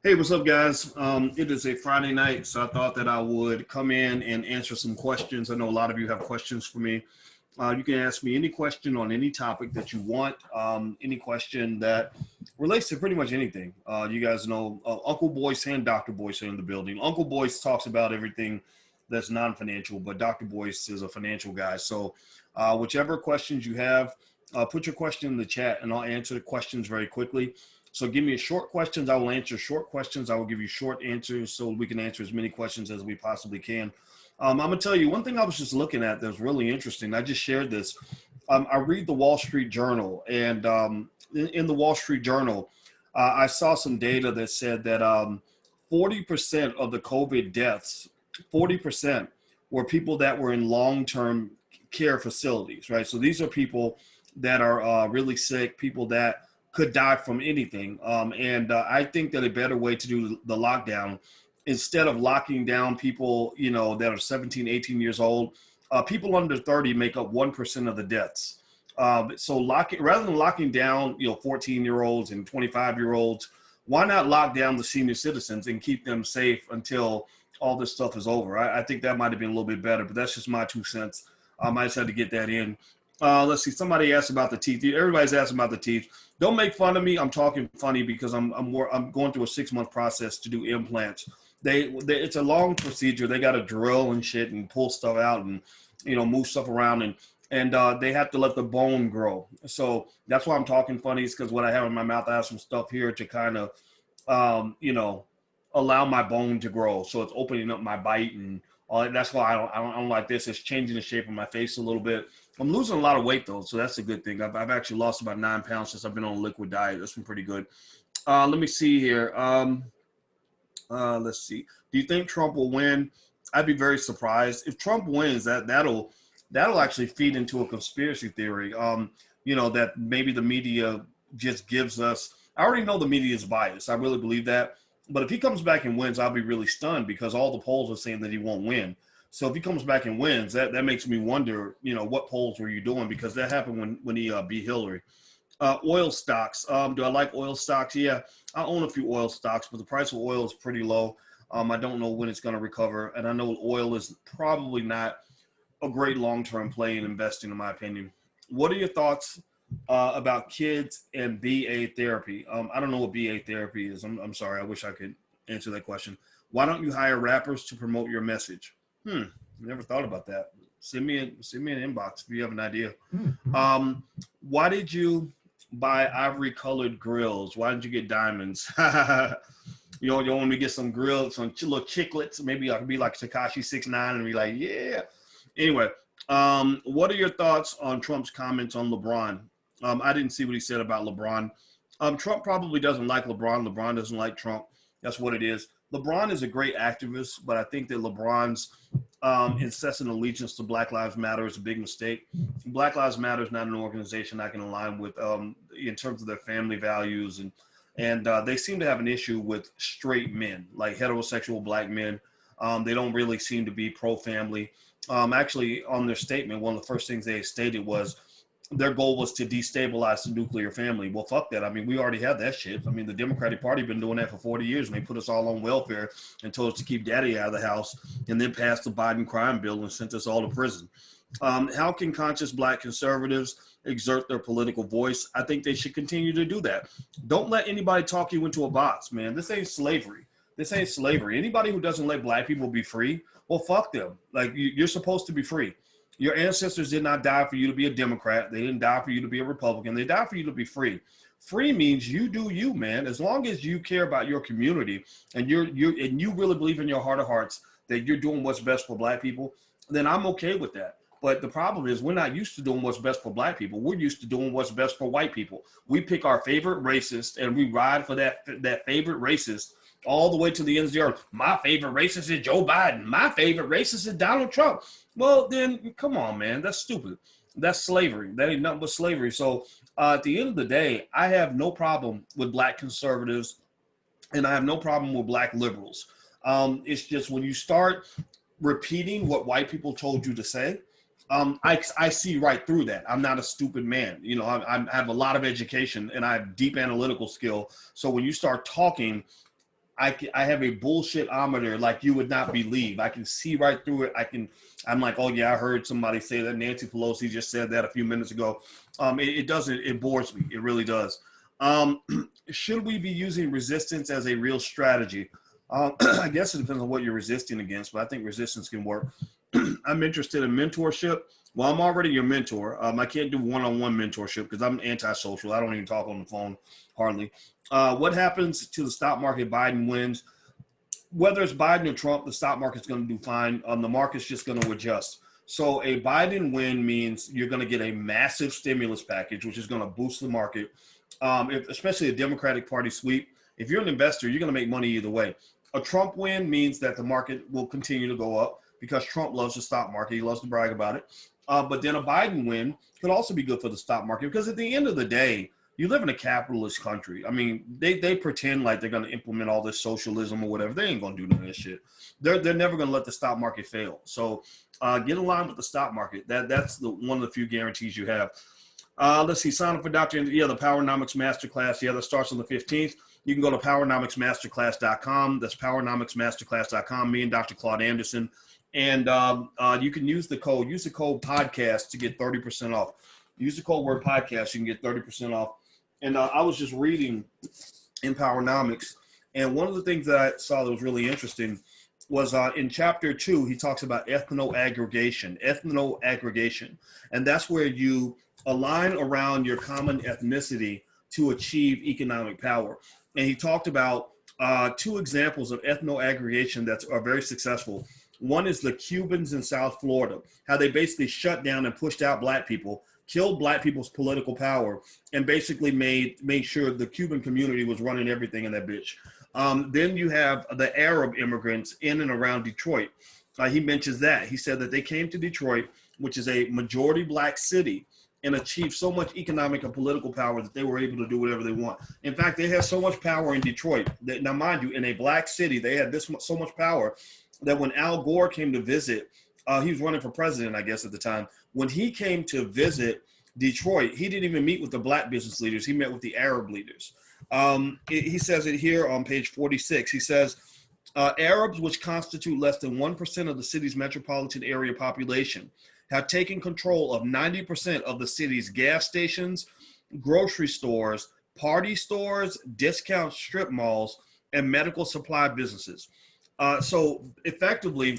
Hey, what's up, guys? It is a Friday night, so I thought that I would come in and answer some questions. I know a lot of you have questions for me. You can ask me any question on any topic that you want, any question that relates to pretty much anything. You guys know Uncle Boyce and Dr. Boyce are in the building. Uncle Boyce talks about everything that's non-financial, but Dr. Boyce is a financial guy. So whichever questions you have, put your question in the chat and I'll answer the questions very quickly. So give me short questions. I will answer short questions. I will give you short answers so we can answer as many questions as we possibly can. I'm going to tell you one thing I was just looking at that was really interesting. I just shared this. I read the Wall Street Journal, and in the Wall Street Journal, I saw some data that said that 40% of the COVID deaths, 40% were people that were in long-term care facilities, right? So these are people that are really sick, people that could die from anything. And I think that a better way to do the lockdown, instead of locking down people, that are 17, 18 years old, people under 30 make up 1% of the deaths. So rather than locking down, 14-year-olds and 25-year-olds, why not lock down the senior citizens and keep them safe until all this stuff is over? I think that might have been a little bit better, but that's just my 2 cents. I just had to get that in. Let's see. Somebody asked about the teeth. Everybody's asking about the teeth. Don't make fun of me. I'm talking funny because I'm going through a 6-month process to do implants. It's a long procedure. They got to drill and shit and pull stuff out and move stuff around and they have to let the bone grow. So that's why I'm talking funny. Is because what I have in my mouth, I have some stuff here to kind of allow my bone to grow. So it's opening up my bite and all that. That's why I don't like this. It's changing the shape of my face a little bit. I'm losing a lot of weight though, so that's a good thing. I've actually lost about 9 pounds since I've been on a liquid diet. That's been pretty good. Let me see here. Let's see. Do you think Trump will win? I'd be very surprised if Trump wins. That'll actually feed into a conspiracy theory. That maybe the media just gives us. I already know the media is biased. I really believe that. But if he comes back and wins, I'll be really stunned because all the polls are saying that he won't win. So if he comes back and wins, that makes me wonder, what polls were you doing? Because that happened when he beat Hillary. Oil stocks. Do I like oil stocks? Yeah, I own a few oil stocks, but the price of oil is pretty low. I don't know when it's going to recover. And I know oil is probably not a great long-term play in investing, in my opinion. What are your thoughts about kids and BA therapy? I don't know what BA therapy is. I'm sorry. I wish I could answer that question. Why don't you hire rappers to promote your message? Never thought about that. Send me an inbox if you have an idea. Why did you buy ivory colored grills? Why did you get diamonds? You want me to get some grills, some little chiclets? Maybe I could be like Tekashi 6ix9ine and be like, yeah. Anyway, what are your thoughts on Trump's comments on LeBron? I didn't see what he said about LeBron. Trump probably doesn't like LeBron. LeBron doesn't like Trump. That's what it is. LeBron is a great activist, but I think that LeBron's incessant allegiance to Black Lives Matter is a big mistake. Black Lives Matter is not an organization I can align with in terms of their family values, and they seem to have an issue with straight men, like heterosexual Black men. They don't really seem to be pro-family. Actually, on their statement, one of the first things they stated was their goal was to destabilize the nuclear family. Well, fuck that. I mean, we already have that shit. I mean, the Democratic Party been doing that for 40 years, and they put us all on welfare and told us to keep daddy out of the house, and then passed the Biden crime bill and sent us all to prison. How can conscious Black conservatives exert their political voice? I think they should continue to do that. Don't let anybody talk you into a box, man. This ain't slavery. This ain't slavery. Anybody who doesn't let Black people be free, well, fuck them. Like, you're supposed to be free. Your ancestors did not die for you to be a Democrat. They didn't die for you to be a Republican. They died for you to be free. Free means you do you, man. As long as you care about your community and you really believe in your heart of hearts that you're doing what's best for Black people, then I'm okay with that. But the problem is we're not used to doing what's best for Black people. We're used to doing what's best for white people. We pick our favorite racist and we ride for that favorite racist all the way to the ends of the earth. My favorite racist is Joe Biden. My favorite racist is Donald Trump. Well, then, come on, man. That's stupid. That's slavery. That ain't nothing but slavery. So at the end of the day, I have no problem with Black conservatives, and I have no problem with Black liberals. It's just when you start repeating what white people told you to say, I see right through that. I'm not a stupid man. I have a lot of education, and I have deep analytical skill. So when you start talking, I have a bullshit-ometer like you would not believe. I can see right through it. I'm like, oh yeah, I heard somebody say that. Nancy Pelosi just said that a few minutes ago. It bores me. It really does. Should we be using resistance as a real strategy? I guess it depends on what you're resisting against, but I think resistance can work. I'm interested in mentorship. Well, I'm already your mentor. I can't do one-on-one mentorship because I'm antisocial. I don't even talk on the phone hardly. What happens to the stock market? Biden wins. Whether it's Biden or Trump, the stock market's going to do fine. The market's just going to adjust. So a Biden win means you're going to get a massive stimulus package, which is going to boost the market, especially a Democratic Party sweep. If you're an investor, you're going to make money either way. A Trump win means that the market will continue to go up because Trump loves the stock market. He loves to brag about it. But then a Biden win could also be good for the stock market because at the end of the day, you live in a capitalist country. I mean, they pretend like they're going to implement all this socialism or whatever. They ain't going to do none of this shit. They're never going to let the stock market fail. So get in line with the stock market. That's one of the few guarantees you have. Let's see, sign up for the Powernomics Masterclass. Yeah, that starts on the 15th. You can go to powernomicsmasterclass.com. That's powernomicsmasterclass.com. Me and Dr. Claude Anderson. And you can use the code podcast to get 30% off. Use the code word podcast. You can get 30% off. And I was just reading in Powernomics, and one of the things that I saw that was really interesting was in chapter 2, he talks about ethno aggregation, and that's where you align around your common ethnicity to achieve economic power. And he talked about 2 examples of ethno aggregation that are very successful. One is the Cubans in South Florida, how they basically shut down and pushed out black people, killed black people's political power, and basically made sure the Cuban community was running everything in that bitch. Then you have the Arab immigrants in and around Detroit. He mentions that. He said that they came to Detroit, which is a majority black city, and achieved so much economic and political power that they were able to do whatever they want. In fact, they had so much power in Detroit that, now mind you, in a black city, they had so much power that when Al Gore came to visit, he was running for president, I guess, at the time. When he came to visit Detroit, he didn't even meet with the black business leaders. He met with the Arab leaders. He says it here on page 46. He says, Arabs, which constitute less than 1% of the city's metropolitan area population, have taken control of 90% of the city's gas stations, grocery stores, party stores, discount strip malls, and medical supply businesses. So effectively,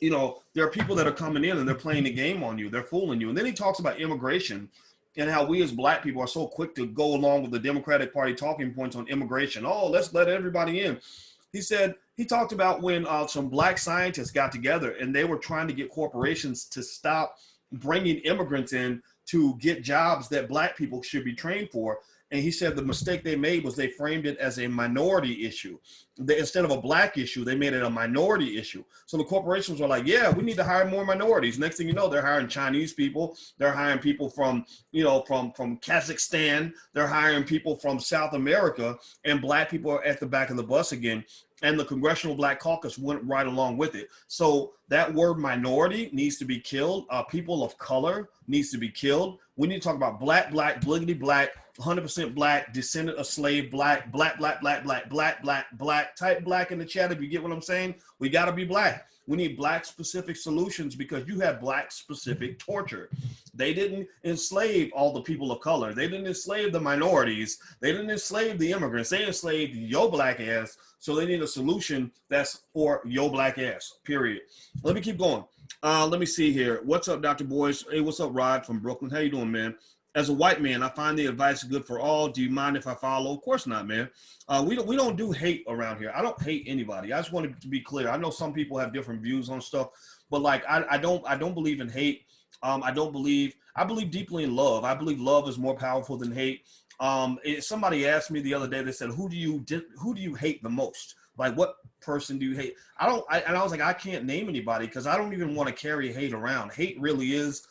you know, there are people that are coming in and they're playing the game on you. They're fooling you. And then he talks about immigration and how we as black people are so quick to go along with the Democratic Party talking points on immigration. Oh, let's let everybody in. He talked about when some black scientists got together and they were trying to get corporations to stop bringing immigrants in to get jobs that black people should be trained for. And he said the mistake they made was they framed it as a minority issue. Instead of a black issue, they made it a minority issue. So the corporations were like, yeah, we need to hire more minorities. Next thing you know, they're hiring Chinese people. They're hiring people from Kazakhstan. They're hiring people from South America. And black people are at the back of the bus again. And the Congressional Black Caucus went right along with it. So that word minority needs to be killed. People of color needs to be killed. We need to talk about black, bliggity black, 100% black, descendant of slave, black, type black in the chat if you get what I'm saying. We got to be black. We need black specific solutions because you have black specific torture. They didn't enslave all the people of color. They didn't enslave the minorities. They didn't enslave the immigrants. They enslaved your black ass. So they need a solution that's for your black ass, period. Let me keep going. Let me see here. What's up, Dr. Boyce? Hey, what's up, Rod from Brooklyn? How you doing, man? As a white man, I find the advice good for all. Do you mind if I follow? Of course not, man. We don't do hate around here. I don't hate anybody. I just wanted to be clear. I know some people have different views on stuff, but like I don't believe in hate. I believe deeply in love. I believe love is more powerful than hate. Somebody asked me the other day, they said, who do you hate the most? Like, what person do you hate? And I was like, I can't name anybody because I don't even want to carry hate around. Hate really is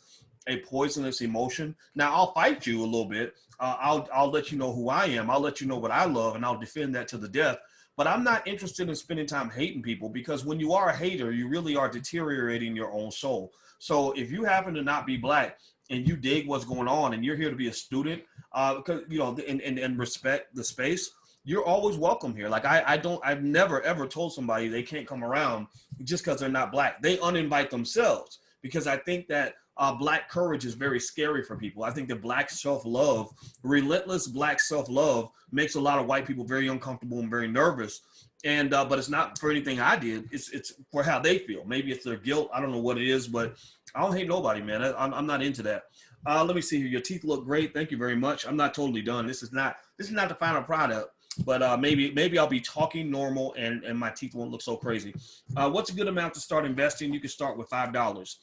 a poisonous emotion. Now I'll fight you a little bit. I'll let you know who I am. I'll let you know what I love, and I'll defend that to the death. But I'm not interested in spending time hating people because when you are a hater, you really are deteriorating your own soul. So if you happen to not be black and you dig what's going on and you're here to be a student, because and respect the space, you're always welcome here. Like I've never ever told somebody they can't come around just because they're not black. They uninvite themselves, because I think that black courage is very scary for people. I think that black self-love, relentless black self-love, makes a lot of white people very uncomfortable and very nervous. And but it's not for anything I did. It's for how they feel. Maybe it's their guilt. I don't know what it is, but I don't hate nobody, man. I'm not into that. Let me see here. Your teeth look great. Thank you very much. I'm not totally done. This is not the final product, but maybe I'll be talking normal and my teeth won't look so crazy. What's a good amount to start investing? You can start with $5.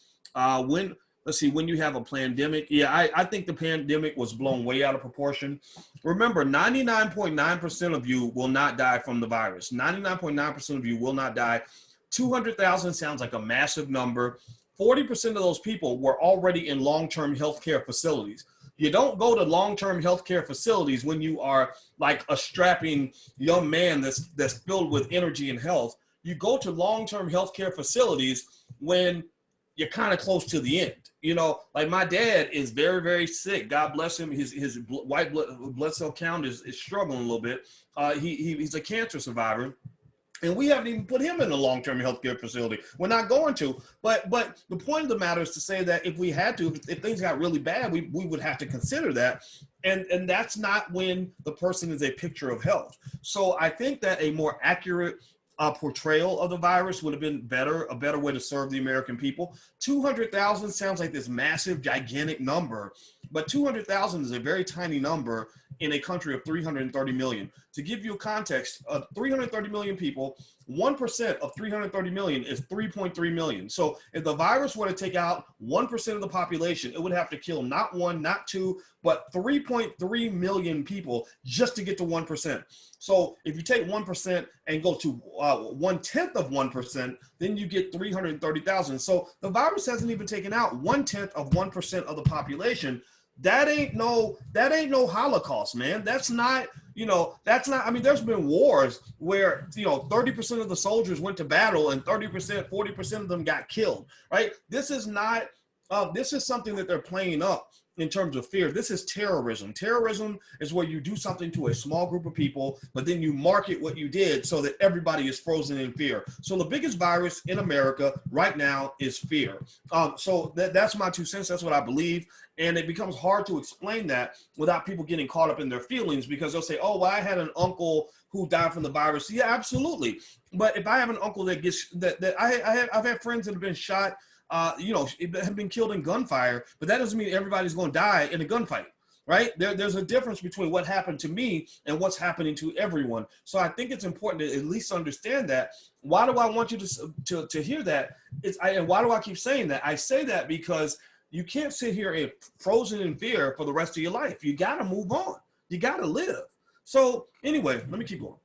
Let's see, when you have a pandemic. Yeah, I think the pandemic was blown way out of proportion. Remember, 99.9% of you will not die from the virus. 99.9% of you will not die. 200,000 sounds like a massive number. 40% of those people were already in long-term healthcare facilities. You don't go to long-term healthcare facilities when you are like a strapping young man that's filled with energy and health. You go to long-term healthcare facilities when you're kind of close to the end. You know, like my dad is very, very sick. God bless him. His white blood cell count is struggling a little bit. He's a cancer survivor. And we haven't even put him in a long-term healthcare facility. We're not going to. But the point of the matter is to say that if we had to, if things got really bad, we would have to consider that. And that's not when the person is a picture of health. So I think that a more accurate portrayal of the virus would have been a better way to serve the American people. 200,000 sounds like this massive, gigantic number, but 200,000 is a very tiny number in a country of 330 million. To give you a context, 330 million people, 1% of 330 million is 3.3 million. So if the virus were to take out 1% of the population, it would have to kill not one, not two, but 3.3 million people just to get to 1%. So if you take 1% and go to 1/10 of 1%, then you get 330,000. So the virus hasn't even taken out 1/10 of 1% of the population. That ain't no Holocaust, man. That's not, I mean, there's been wars where, 30% of the soldiers went to battle and 30%, 40% of them got killed, right? This is not, this is something that they're playing up in terms of fear. This is terrorism. Terrorism is where you do something to a small group of people, but then you market what you did so that everybody is frozen in fear. So the biggest virus in America right now is fear. So that's my 2 cents. That's what I believe. And it becomes hard to explain that without people getting caught up in their feelings, because they'll say, oh, well, I had an uncle who died from the virus. Yeah, absolutely. But if I have an uncle that gets I've had friends that have been shot, have been killed in gunfire, but that doesn't mean everybody's going to die in a gunfight, right? There's a difference between what happened to me and what's happening to everyone. So I think it's important to at least understand that. Why do I want you to hear that? And why do I keep saying that? I say that because you can't sit here frozen in fear for the rest of your life. You got to move on. You got to live. So anyway, let me keep going.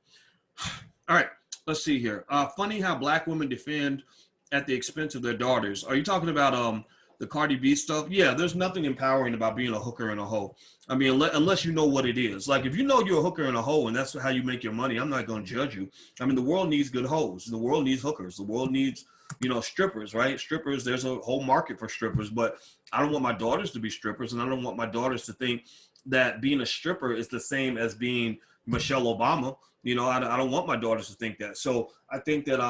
All right, let's see here. Funny how black women defend at the expense of their daughters. Are you talking about the Cardi B stuff? Yeah, there's nothing empowering about being a hooker and a hoe. I mean, unless you know what it is. Like if you know you're a hooker and a hoe and that's how you make your money, I'm not going to judge you. I mean, the world needs good hoes. The world needs hookers. The world needs, strippers, right? Strippers, there's a whole market for strippers, but I don't want my daughters to be strippers, and I don't want my daughters to think that being a stripper is the same as being Michelle Obama. I don't want my daughters to think that. So I think that,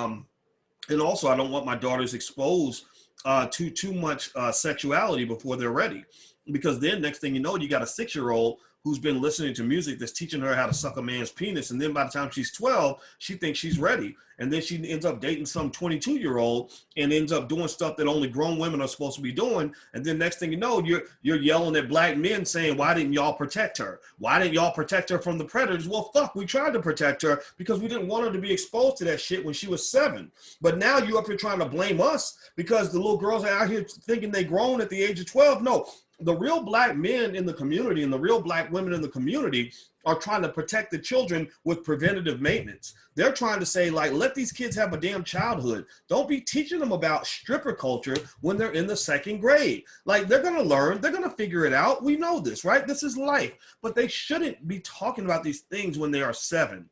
and also I don't want my daughters exposed to too much sexuality before they're ready, because then next thing you know, you got a 6-year-old who's been listening to music that's teaching her how to suck a man's penis. And then by the time she's 12, she thinks she's ready. And then she ends up dating some 22-year-old and ends up doing stuff that only grown women are supposed to be doing. And then next thing you know, you're yelling at black men saying, why didn't y'all protect her? Why didn't y'all protect her from the predators? Well, fuck, we tried to protect her because we didn't want her to be exposed to that shit when she was 7. But now you're up here trying to blame us because the little girls are out here thinking they grown at the age of 12. No. The real black men in the community and the real black women in the community are trying to protect the children with preventative maintenance. They're trying to say, like, let these kids have a damn childhood. Don't be teaching them about stripper culture when they're in the 2nd grade. Like, they're going to learn. They're going to figure it out. We know this, right? This is life. But they shouldn't be talking about these things when they are 7.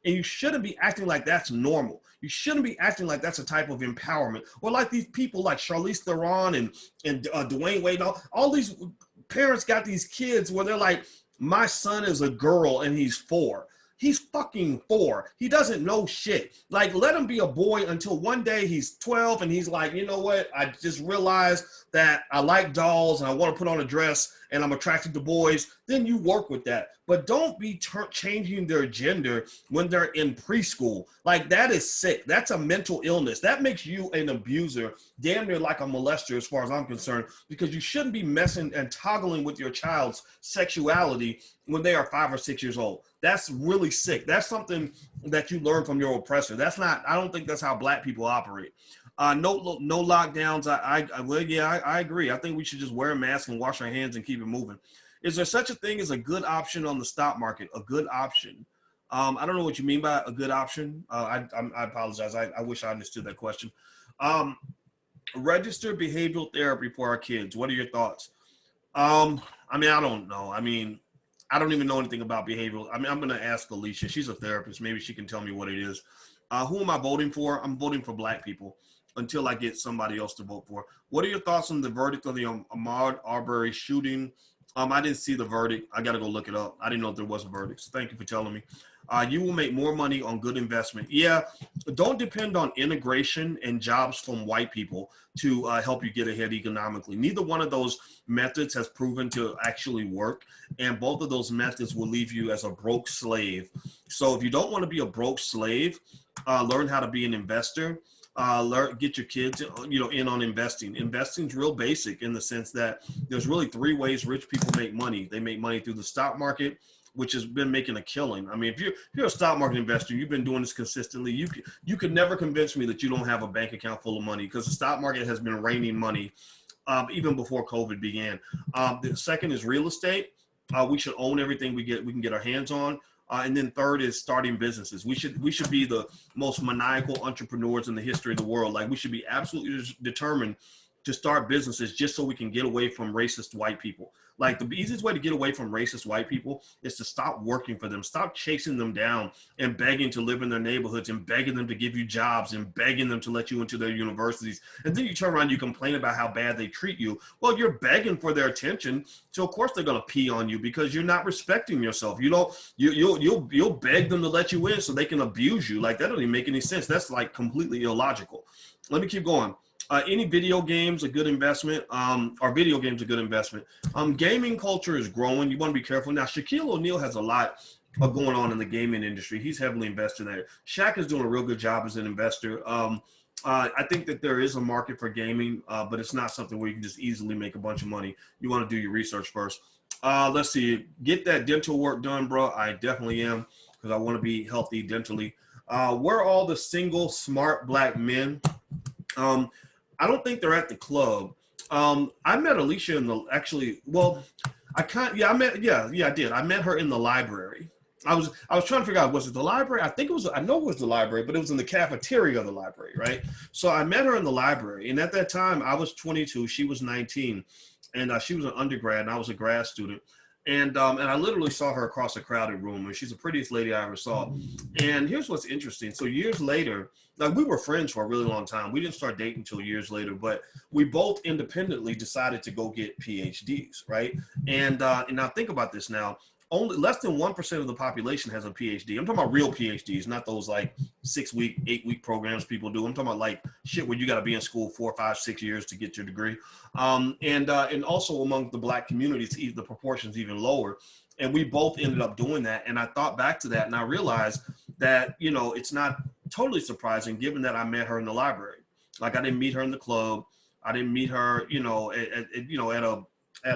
And you shouldn't be acting like that's normal. You shouldn't be acting like that's a type of empowerment. Or like these people like Charlize Theron and Dwayne Wade. All these parents got these kids where they're like, my son is a girl and he's 4. He's fucking 4. He doesn't know shit. Like, let him be a boy until one day he's 12 and he's like, you know what? I just realized that I like dolls and I want to put on a dress and I'm attracted to boys. Then you work with that. But don't be changing their gender when they're in preschool. Like, that is sick. That's a mental illness. That makes you an abuser, damn near like a molester as far as I'm concerned, because you shouldn't be messing and toggling with your child's sexuality when they are 5 or 6 years old. That's really sick. That's something that you learn from your oppressor. That's not, I don't think that's how Black people operate. No lockdowns. I agree. I think we should just wear a mask and wash our hands and keep it moving. Is there such a thing as a good option on the stock market? A good option? I don't know what you mean by a good option. I apologize. I wish I understood that question. Register behavioral therapy for our kids. What are your thoughts? I mean, I don't know. I mean, I don't even know anything about behavioral. I mean, I'm going to ask Alicia. She's a therapist. Maybe she can tell me what it is. Who am I voting for? I'm voting for Black people until I get somebody else to vote for. What are your thoughts on the verdict of the Ahmaud Arbery shooting? I didn't see the verdict. I got to go look it up. I didn't know if there was a verdict. So thank you for telling me. You will make more money on good investment. Yeah, don't depend on integration and jobs from white people to help you get ahead economically. Neither one of those methods has proven to actually work, and both of those methods will leave you as a broke slave. So if you don't want to be a broke slave, learn how to be an investor. Get your kids, in on investing. Investing's real basic in the sense that there's really 3 ways rich people make money. They make money through the stock market, which has been making a killing. I mean, if you're a stock market investor, you've been doing this consistently. You could never convince me that you don't have a bank account full of money, because the stock market has been raining money even before COVID began. The second is real estate. We should own everything we can get our hands on. And then third is starting businesses. We should be the most maniacal entrepreneurs in the history of the world. Like, we should be absolutely determined to start businesses just so we can get away from racist white people. Like, the easiest way to get away from racist white people is to stop working for them, stop chasing them down and begging to live in their neighborhoods and begging them to give you jobs and begging them to let you into their universities. And then you turn around and you complain about how bad they treat you. Well, you're begging for their attention. So of course they're going to pee on you because you're not respecting yourself. You'll beg them to let you in so they can abuse you. Like, that doesn't even make any sense. That's like completely illogical. Let me keep going. Any video games a good investment? Are video games a good investment? Gaming culture is growing. You want to be careful. Now, Shaquille O'Neal has a lot going on in the gaming industry. He's heavily invested there. Shaq is doing a real good job as an investor. I think that there is a market for gaming, but it's not something where you can just easily make a bunch of money. You want to do your research first. Let's see. Get that dental work done, bro. I definitely am, because I want to be healthy dentally. Where are all the single, smart Black men? I don't think they're at the club. I met Alicia I did. I met her in the library. I was trying to figure out, was it the library? I know it was the library, but it was in the cafeteria of the library, right? So I met her in the library, and at that time I was 22, she was 19, and she was an undergrad and I was a grad student. And I literally saw her across a crowded room, and she's the prettiest lady I ever saw. And here's what's interesting. So years later, like, we were friends for a really long time. We didn't start dating until years later, but we both independently decided to go get PhDs, right? And now think about this now. Only less than 1% of the population has a PhD. I'm talking about real PhDs, not those like 6-week, 8-week programs people do. I'm talking about like shit where you got to be in school 4, 5, 6 years to get your degree. And also among the Black communities, the proportion's even lower. And we both ended up doing that. And I thought back to that, and I realized that, it's not totally surprising, given that I met her in the library. Like, I didn't meet her in the club. I didn't meet her, at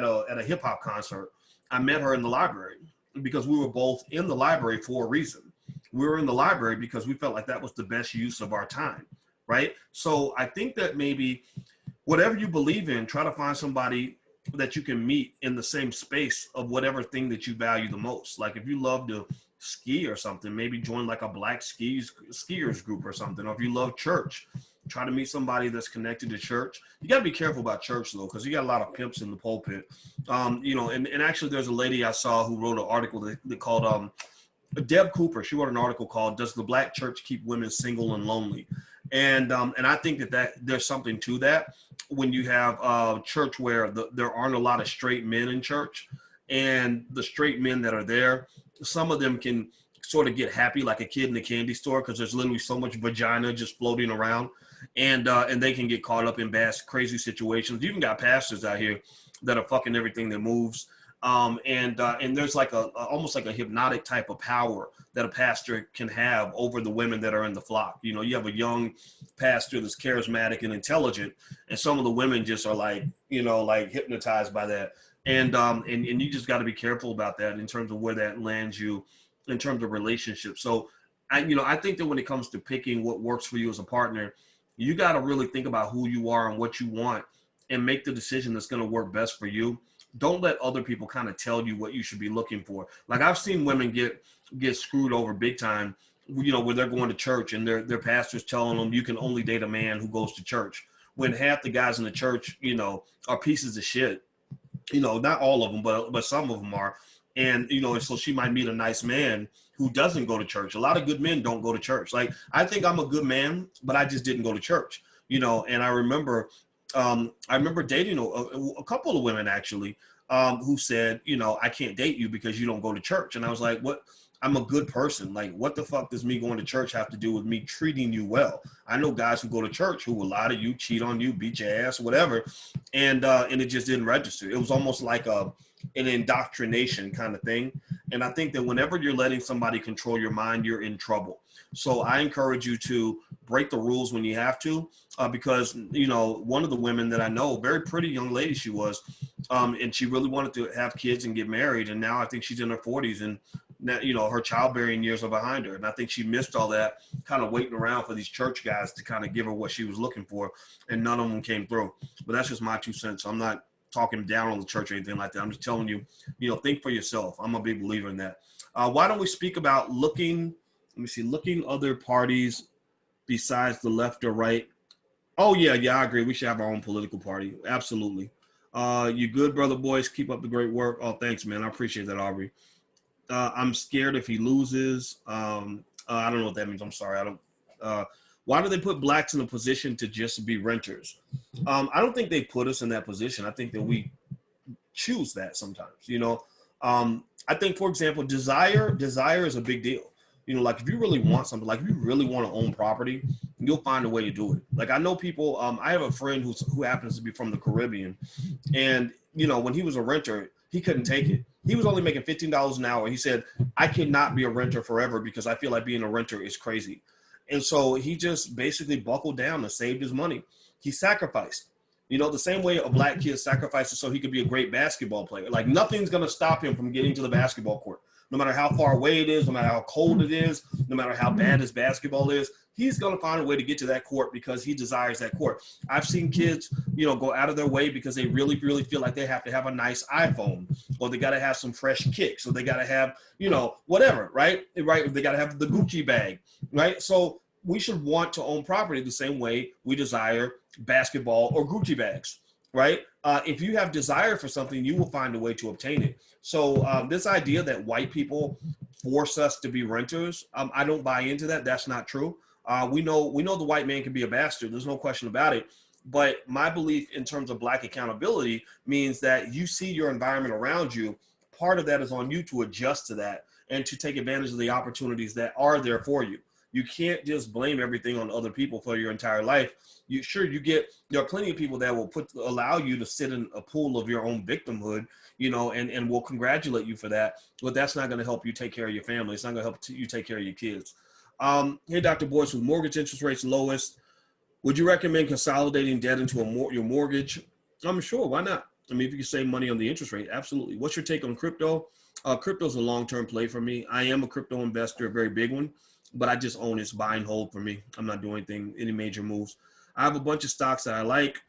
a hip hop concert. I met her in the library because we were both in the library for a reason. We were in the library because we felt like that was the best use of our time, right? So I think that maybe whatever you believe in, try to find somebody that you can meet in the same space of whatever thing that you value the most. Like, if you love to ski or something, maybe join like a Black skiers group or something. Or if you love church, try to meet somebody that's connected to church. You got to be careful about church, though, because you got a lot of pimps in the pulpit. And actually there's a lady I saw who wrote an article that called Deb Cooper. She wrote an article called "Does the Black Church Keep Women Single and Lonely?" And I think that there's something to that. When you have a church where there aren't a lot of straight men in church, and the straight men that are there, some of them can sort of get happy like a kid in a candy store because there's literally so much vagina just floating around, and they can get caught up in bad, crazy situations. You even got pastors out here that are fucking everything that moves. And there's like almost like a hypnotic type of power that a pastor can have over the women that are in the flock. You know, you have a young pastor that's charismatic and intelligent, and some of the women just are like, you know, like hypnotized by that. And you just got to be careful about that in terms of where that lands you in terms of relationships. So I think that when it comes to picking what works for you as a partner, you got to really think about who you are and what you want and make the decision that's going to work best for you. Don't let other people kind of tell you what you should be looking for. Like I've seen women get screwed over big time, you know, where they're going to church and their pastor's telling them you can only date a man who goes to church, when half the guys in the church, you know, are pieces of shit. You know, not all of them, but some of them are. And, you know, and so she might meet a nice man who doesn't go to church. A lot of good men don't go to church. Like, I think I'm a good man, but I just didn't go to church, you know. And I remember dating a couple of women actually who said, you know, I can't date you because you don't go to church. And I was like, what? I'm a good person. Like, what the fuck does me going to church have to do with me treating you well? I know guys who go to church who will lie to you, cheat on you, beat your ass, whatever. And it just didn't register. It was almost like an indoctrination kind of thing. And I think that whenever you're letting somebody control your mind, you're in trouble. So I encourage you to break the rules when you have to, because, you know, one of the women that I know, very pretty young lady she was, and she really wanted to have kids and get married. And now I think she's in her 40s, and now, you know, her childbearing years are behind her. And I think she missed all that, kind of waiting around for these church guys to kind of give her what she was looking for, and none of them came through. But that's just my 2 cents. I'm not talking down on the church or anything like that. I'm just telling you, you know, think for yourself. I'm a big believer in that. Why don't we speak about looking other parties besides the left or right? Oh, yeah, I agree. We should have our own political party. Absolutely. You good, Brother Boyce? Keep up the great work. Oh, thanks, man. I appreciate that, Aubrey. I'm scared if he loses. I don't know what that means. I'm sorry. I don't. Why do they put blacks in a position to just be renters? I don't think they put us in that position. I think that we choose that sometimes, you know. I think, for example, desire is a big deal. You know, like if you really want something, like if you really want to own property, you'll find a way to do it. Like I know people, I have a friend who happens to be from the Caribbean, and, you know, when he was a renter, he couldn't take it. He was only making $15 an hour. He said, I cannot be a renter forever because I feel like being a renter is crazy. And so he just basically buckled down and saved his money. He sacrificed, you know, the same way a black kid sacrifices so he could be a great basketball player. Like nothing's going to stop him from getting to the basketball court. No matter how far away it is, no matter how cold it is, no matter how bad his basketball is, he's going to find a way to get to that court because he desires that court. I've seen kids, you know, go out of their way because they really, really feel like they have to have a nice iPhone, or they got to have some fresh kicks, or they got to have, you know, whatever, right? Right? They got to have the Gucci bag, right? So we should want to own property the same way we desire basketball or Gucci bags, right? If you have desire for something, you will find a way to obtain it. So this idea that white people force us to be renters, I don't buy into that. That's not true. We know the white man can be a bastard. There's no question about it. But my belief in terms of black accountability means that you see your environment around you. Part of that is on you to adjust to that and to take advantage of the opportunities that are there for you. You can't just blame everything on other people for your entire life. There are plenty of people that will allow you to sit in a pool of your own victimhood, you know, and will congratulate you for that. But that's not going to help you take care of your family. It's not going to help you take care of your kids. Hey, Dr. Boyce, with mortgage interest rates lowest, would you recommend consolidating debt into your mortgage? I'm sure. Why not? I mean, if you can save money on the interest rate, absolutely. What's your take on crypto? Crypto is a long-term play for me. I am a crypto investor, a very big one, but I just own it. It's buy and hold for me. I'm not doing any major moves. I have a bunch of stocks that I like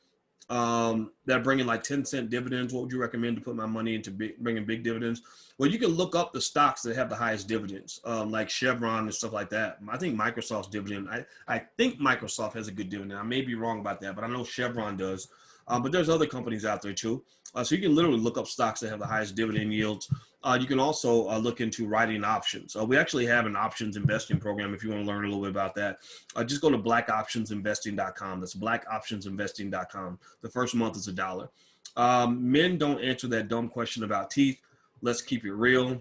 that are bringing like 10-cent dividends. What would you recommend to put my money into bringing big dividends? Well, you can look up the stocks that have the highest dividends, like Chevron and stuff like that. I think Microsoft's dividend, I think Microsoft has a good dividend. I may be wrong about that, but I know Chevron does. But there's other companies out there too. So you can literally look up stocks that have the highest dividend yields. You can also look into writing options. We actually have an options investing program if you want to learn a little bit about that. Just go to blackoptionsinvesting.com. That's blackoptionsinvesting.com. The first month is $1. Men don't answer that dumb question about teeth. Let's keep it real.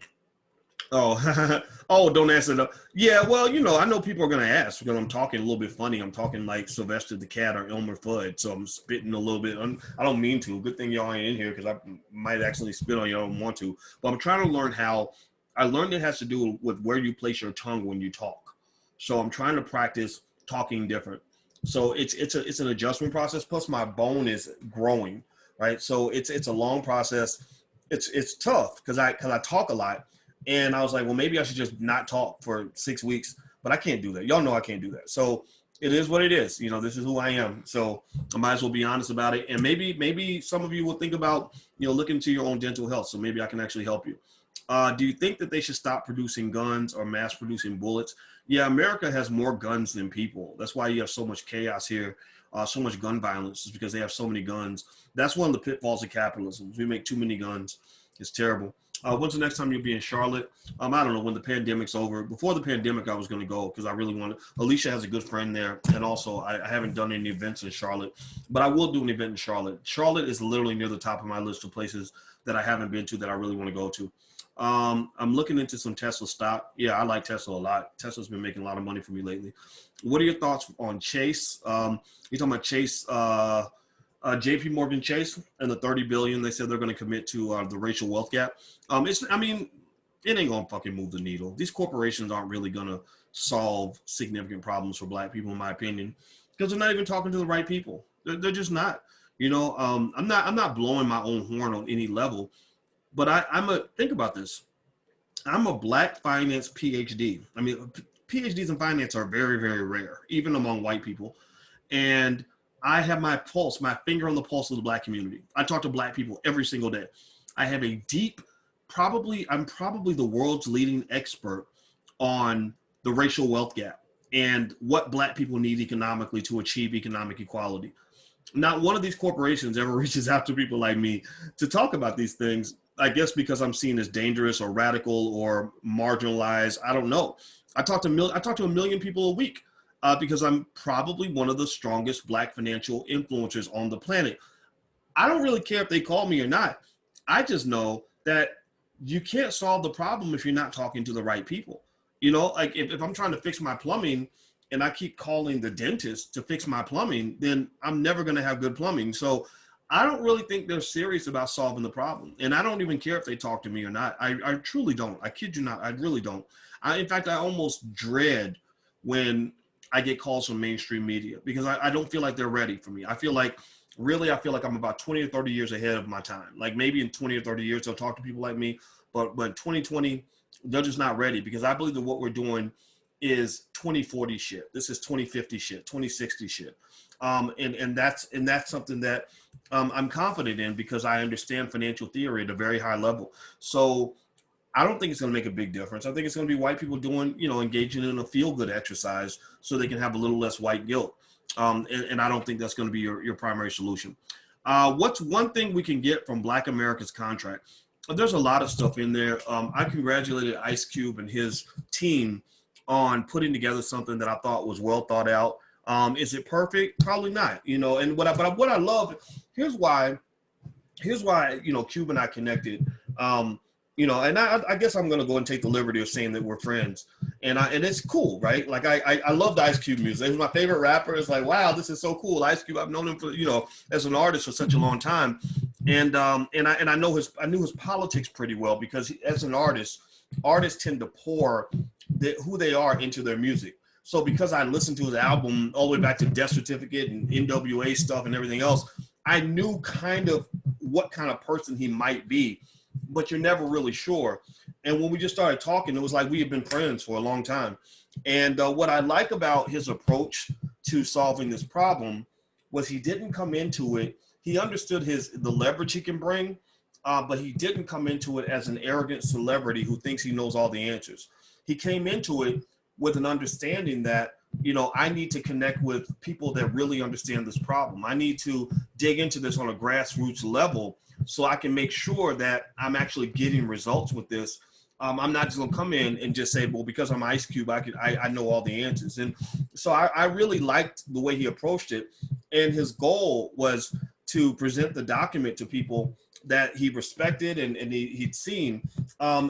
Oh, oh, don't answer that. Yeah, well, you know, I know people are gonna ask because I'm talking a little bit funny. I'm talking like Sylvester the Cat or Elmer Fudd, so I'm spitting a little bit. I don't mean to. Good thing y'all ain't in here because I might actually spit on you. I don't want to, but I'm trying to learn how. I learned it has to do with where you place your tongue when you talk. So I'm trying to practice talking different. So it's an adjustment process. Plus, my bone is growing, right? So it's a long process. It's tough because I talk a lot. And I was like, well, maybe I should just not talk for 6 weeks, but I can't do that. Y'all know I can't do that. So it is what it is. You know, this is who I am. So I might as well be honest about it. And maybe some of you will think about, you know, looking into your own dental health. So maybe I can actually help you. Do you think that they should stop producing guns or mass producing bullets? Yeah, America has more guns than people. That's why you have so much chaos here, so much gun violence, is because they have so many guns. That's one of the pitfalls of capitalism. We make too many guns. It's terrible. When's the next time you'll be in Charlotte? I don't know, when the pandemic's over. Before the pandemic, I was going to go because I really wanted. Alicia has a good friend there, and also I haven't done any events in Charlotte, but I will do an event in Charlotte. Charlotte is literally near the top of my list of places that I haven't been to that I really want to go to. I'm looking into some Tesla stock. Yeah, I like Tesla a lot. Tesla's been making a lot of money for me lately. What are your thoughts on Chase? You're talking about Chase, JP Morgan Chase and the 30 billion they said they're going to commit to the racial wealth gap. I mean, it ain't going to fucking move the needle. These corporations aren't really going to solve significant problems for black people, in my opinion, because they're not even talking to the right people. They're just not. You know, I'm not blowing my own horn on any level, but think about this. I'm a black finance PhD. I mean, PhDs in finance are very, very rare, even among white people. And I have my pulse, my finger on the pulse of the black community. I talk to black people every single day. I have a deep, I'm probably the world's leading expert on the racial wealth gap and what black people need economically to achieve economic equality. Not one of these corporations ever reaches out to people like me to talk about these things, I guess because I'm seen as dangerous or radical or marginalized. I don't know. I talk to a million people a week. Because I'm probably one of the strongest black financial influencers on the planet. I don't really care if they call me or not. I just know that you can't solve the problem if you're not talking to the right people. You know, like if I'm trying to fix my plumbing and I keep calling the dentist to fix my plumbing, then I'm never going to have good plumbing. So I don't really think they're serious about solving the problem. And I don't even care if they talk to me or not. I truly don't. I kid you not. I really don't. In fact, I almost dread when I get calls from mainstream media because I don't feel like they're ready for me. I feel like I'm about 20 or 30 years ahead of my time. Like maybe in 20 or 30 years, they'll talk to people like me, but in 2020, they're just not ready because I believe that what we're doing is 2040 shit. This is 2050 shit, 2060 shit. And that's something that I'm confident in because I understand financial theory at a very high level. So I don't think it's going to make a big difference. I think it's going to be white people doing, you know, engaging in a feel-good exercise so they can have a little less white guilt. And I don't think that's going to be your primary solution. What's one thing we can get from Black America's contract? There's a lot of stuff in there. I congratulated Ice Cube and his team on putting together something that I thought was well thought out. Is it perfect? Probably not. You know, and what I love, here's why, you know, Cube and I connected. You know, and I guess I'm gonna go and take the liberty of saying that we're friends, and it's cool, right? Like I love the Ice Cube music. He's my favorite rapper. It's like, wow, this is so cool. Ice Cube, I've known him for, you know, as an artist for such a long time, and I knew his politics pretty well because as an artist, artists tend to pour who they are into their music. So because I listened to his album all the way back to Death Certificate and NWA stuff and everything else, I knew kind of what kind of person he might be. But you're never really sure. And when we just started talking, it was like we had been friends for a long time. And what I like about his approach to solving this problem was he didn't come into it. He understood the leverage he can bring, but he didn't come into it as an arrogant celebrity who thinks he knows all the answers. He came into it with an understanding that, you know, I need to connect with people that really understand this problem. I need to dig into this on a grassroots level so I can make sure that I'm actually getting results with this. I'm not just gonna come in and just say, well, because I'm Ice Cube, I know all the answers. And so I really liked the way he approached it. And his goal was to present the document to people that he respected and he'd seen,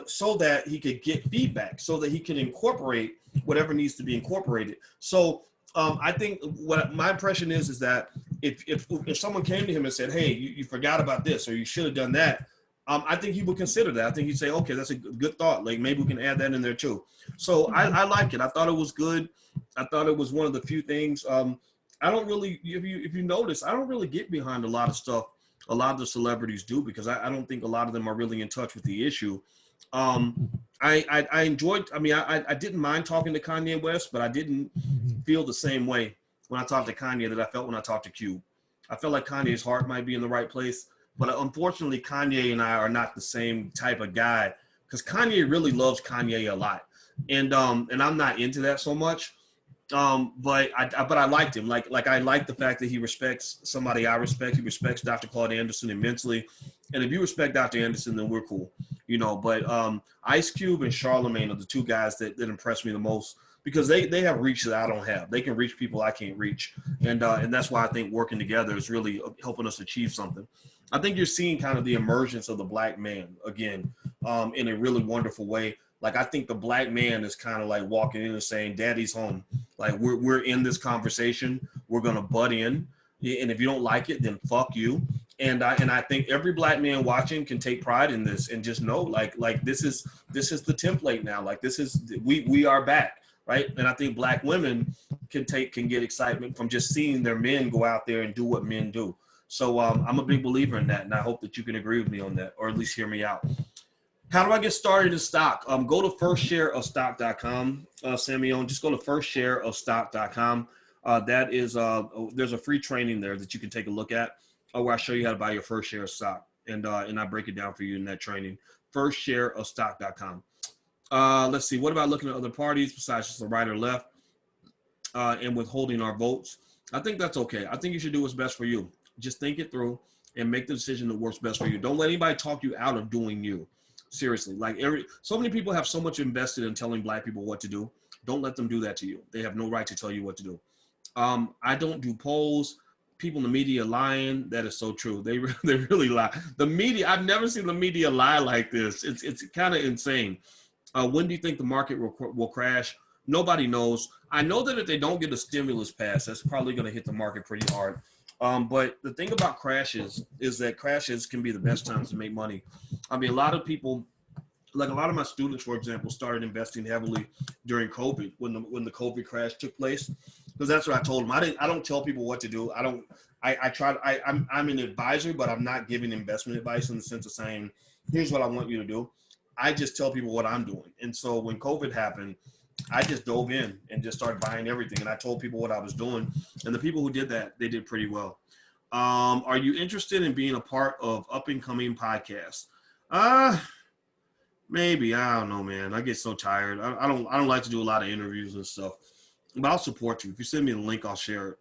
so that he could get feedback, so that he can incorporate whatever needs to be incorporated. So I think what my impression is that if someone came to him and said, hey, you forgot about this, or you should have done that, I think he would consider that. I think he'd say, okay, that's a good thought. Like, maybe we can add that in there too. So I like it. I thought it was good. I thought it was one of the few things. I don't really, if you notice, I don't really get behind a lot of stuff a lot of the celebrities do, because I don't think a lot of them are really in touch with the issue. I enjoyed, I mean, I didn't mind talking to Kanye West, but I didn't feel the same way when I talked to Kanye that I felt when I talked to Cube. I felt like Kanye's heart might be in the right place, but unfortunately, Kanye and I are not the same type of guy, because Kanye really loves Kanye a lot. And I'm not into that so much. But I liked him. Like I like the fact that he respects somebody I respect. He respects Dr. Claude Anderson immensely. And if you respect Dr. Anderson, then we're cool, you know. But Ice Cube and Charlemagne are the two guys that impress me the most, because they have reach that I don't have. They can reach people I can't reach. And that's why I think working together is really helping us achieve something. I think you're seeing kind of the emergence of the black man again, in a really wonderful way. Like, I think the black man is kind of like walking in and saying, Daddy's home. Like, we're in this conversation. We're going to butt in. And if you don't like it, then fuck you. And I think every black man watching can take pride in this and just know, like this is the template now. Like, we are back, right? And I think black women can get excitement from just seeing their men go out there and do what men do. So I'm a big believer in that, and I hope that you can agree with me on that, or at least hear me out. How do I get started in stock? Go to firstshareofstock.com, Samuel. Just go to firstshareofstock.com. That is, there's a free training there that you can take a look at, where I show you how to buy your first share of stock, and I break it down for you in that training. Firstshareofstock.com. Let's see. What about looking at other parties besides just the right or left, and withholding our votes? I think that's okay. I think you should do what's best for you. Just think it through and make the decision that works best for you. Don't let anybody talk you out of doing you. Seriously, like so many people have so much invested in telling black people what to do. Don't let them do that to you. They have no right to tell you what to do. I don't do polls. People in the media lying. That is so true. They really lie. The media, I've never seen the media lie like this. It's kind of insane. When do you think the market will crash? Nobody knows. I know that if they don't get a stimulus pass, that's probably going to hit the market pretty hard. But the thing about crashes is that crashes can be the best times to make money. I mean, a lot of people, like a lot of my students, for example, started investing heavily during COVID, when the COVID crash took place, because that's what I told them. I don't tell people what to do. I'm an advisor, but I'm not giving investment advice in the sense of saying, here's what I want you to do. I just tell people what I'm doing. And so when COVID happened, I just dove in and just started buying everything. And I told people what I was doing. And the people who did that, they did pretty well. Are you interested in being a part of up-and-coming podcasts? Maybe. I don't know, man. I get so tired. I don't like to do a lot of interviews and stuff. But I'll support you. If you send me the link, I'll share it.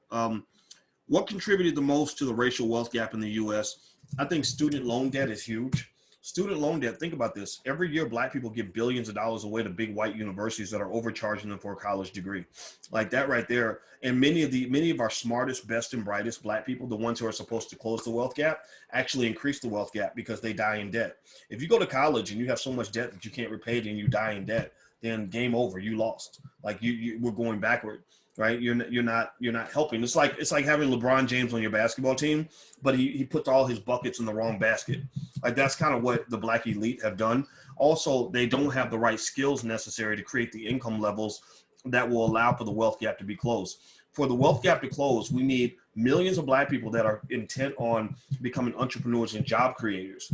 What contributed the most to the racial wealth gap in the U.S.? I think student loan debt is huge. Student loan debt, think about this. Every year, black people give billions of dollars away to big white universities that are overcharging them for a college degree. Like that right there. And many of our smartest, best, and brightest black people, the ones who are supposed to close the wealth gap, actually increase the wealth gap because they die in debt. If you go to college and you have so much debt that you can't repay it and you die in debt, then game over. You lost. Like we're going backward. Right, you're not helping. It's like having LeBron James on your basketball team, but he puts all his buckets in the wrong basket. Like that's kind of what the black elite have done. Also, they don't have the right skills necessary to create the income levels that will allow for the wealth gap to be closed. For the wealth gap to close, we need millions of black people that are intent on becoming entrepreneurs and job creators.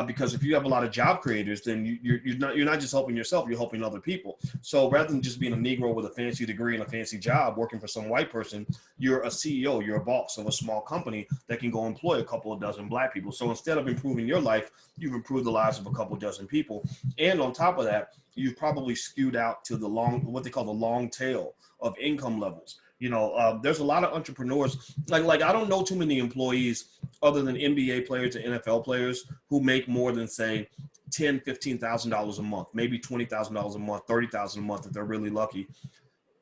Because if you have a lot of job creators, then you're not just helping yourself, you're helping other people. So rather than just being a Negro with a fancy degree and a fancy job working for some white person, you're a CEO, you're a boss of a small company that can go employ a couple of dozen black people. So instead of improving your life, you've improved the lives of a couple dozen people. And on top of that, you've probably skewed out to what they call the long tail of income levels. You know, there's a lot of entrepreneurs, like I don't know too many employees other than NBA players and NFL players who make more than, say, $10,000, $15,000 a month, maybe $20,000 a month, $30,000 a month if they're really lucky.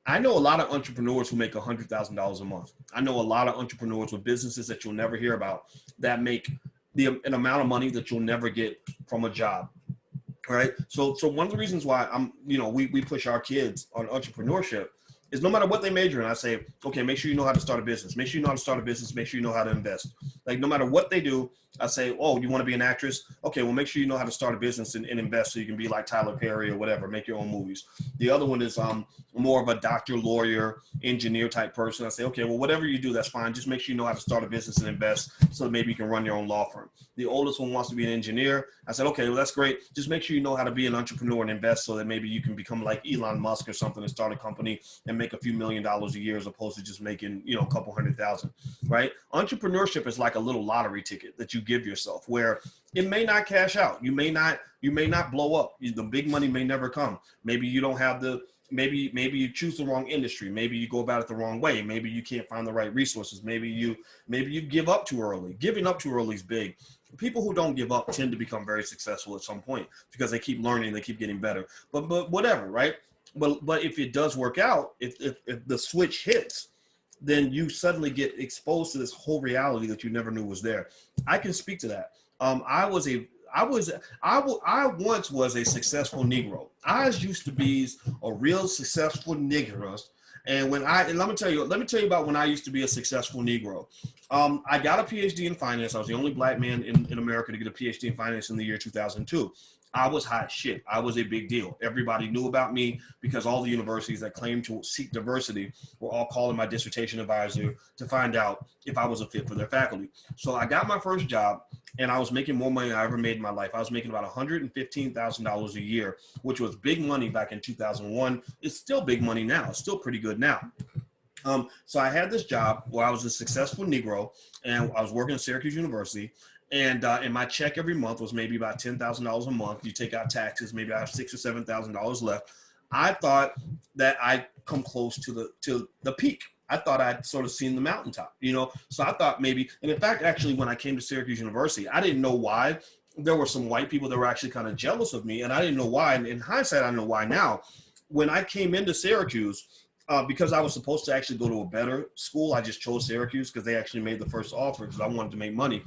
I know a lot of entrepreneurs who make $100,000 a month. I know a lot of entrepreneurs with businesses that you'll never hear about that make an amount of money that you'll never get from a job. All right. So one of the reasons why we push our kids on entrepreneurship is no matter what they major in, I say, okay, make sure you know how to start a business. Make sure you know how to start a business. Make sure you know how to invest. Like no matter what they do, I say, oh, you want to be an actress? Okay, well, make sure you know how to start a business and invest so you can be like Tyler Perry or whatever, make your own movies. The other one is more of a doctor, lawyer, engineer type person. I say, okay, well, whatever you do, that's fine. Just make sure you know how to start a business and invest so that maybe you can run your own law firm. The oldest one wants to be an engineer. I said, okay, well, that's great. Just make sure you know how to be an entrepreneur and invest so that maybe you can become like Elon Musk or something and start a company and make a few $1 million a year as opposed to just making, a couple $100,000, right? Entrepreneurship is like a little lottery ticket that you give yourself where it may not cash out. You may not blow up. The big money may never come. Maybe you don't have maybe you choose the wrong industry. Maybe you go about it the wrong way. Maybe you can't find the right resources. Maybe you give up too early. Giving up too early is big. People who don't give up tend to become very successful at some point because they keep learning, they keep getting better. But whatever, right? But if it does work out, if the switch hits, then you suddenly get exposed to this whole reality that you never knew was there. I can speak to that. I once was a successful Negro. I used to be a real successful Negro. And let me tell you about when I used to be a successful Negro. I got a PhD in finance. I was the only black man in America to get a PhD in finance in the year 2002. I was hot shit. I was a big deal. Everybody knew about me because all the universities that claimed to seek diversity were all calling my dissertation advisor to find out if I was a fit for their faculty. So I got my first job and I was making more money than I ever made in my life. I was making about $115,000 a year, which was big money back in 2001. It's still big money now. It's still pretty good now. So I had this job where I was a successful Negro and I was working at Syracuse University. And my check every month was maybe about $10,000 a month. You take out taxes, maybe I have $6,000 or $7,000 left. I thought that I'd come close to the peak. I thought I'd sort of seen the mountaintop, So I thought maybe, and in fact, actually, when I came to Syracuse University, I didn't know why. There were some white people that were actually kind of jealous of me, and I didn't know why. And in hindsight, I know why now. When I came into Syracuse, because I was supposed to actually go to a better school, I just chose Syracuse because they actually made the first offer because I wanted to make money.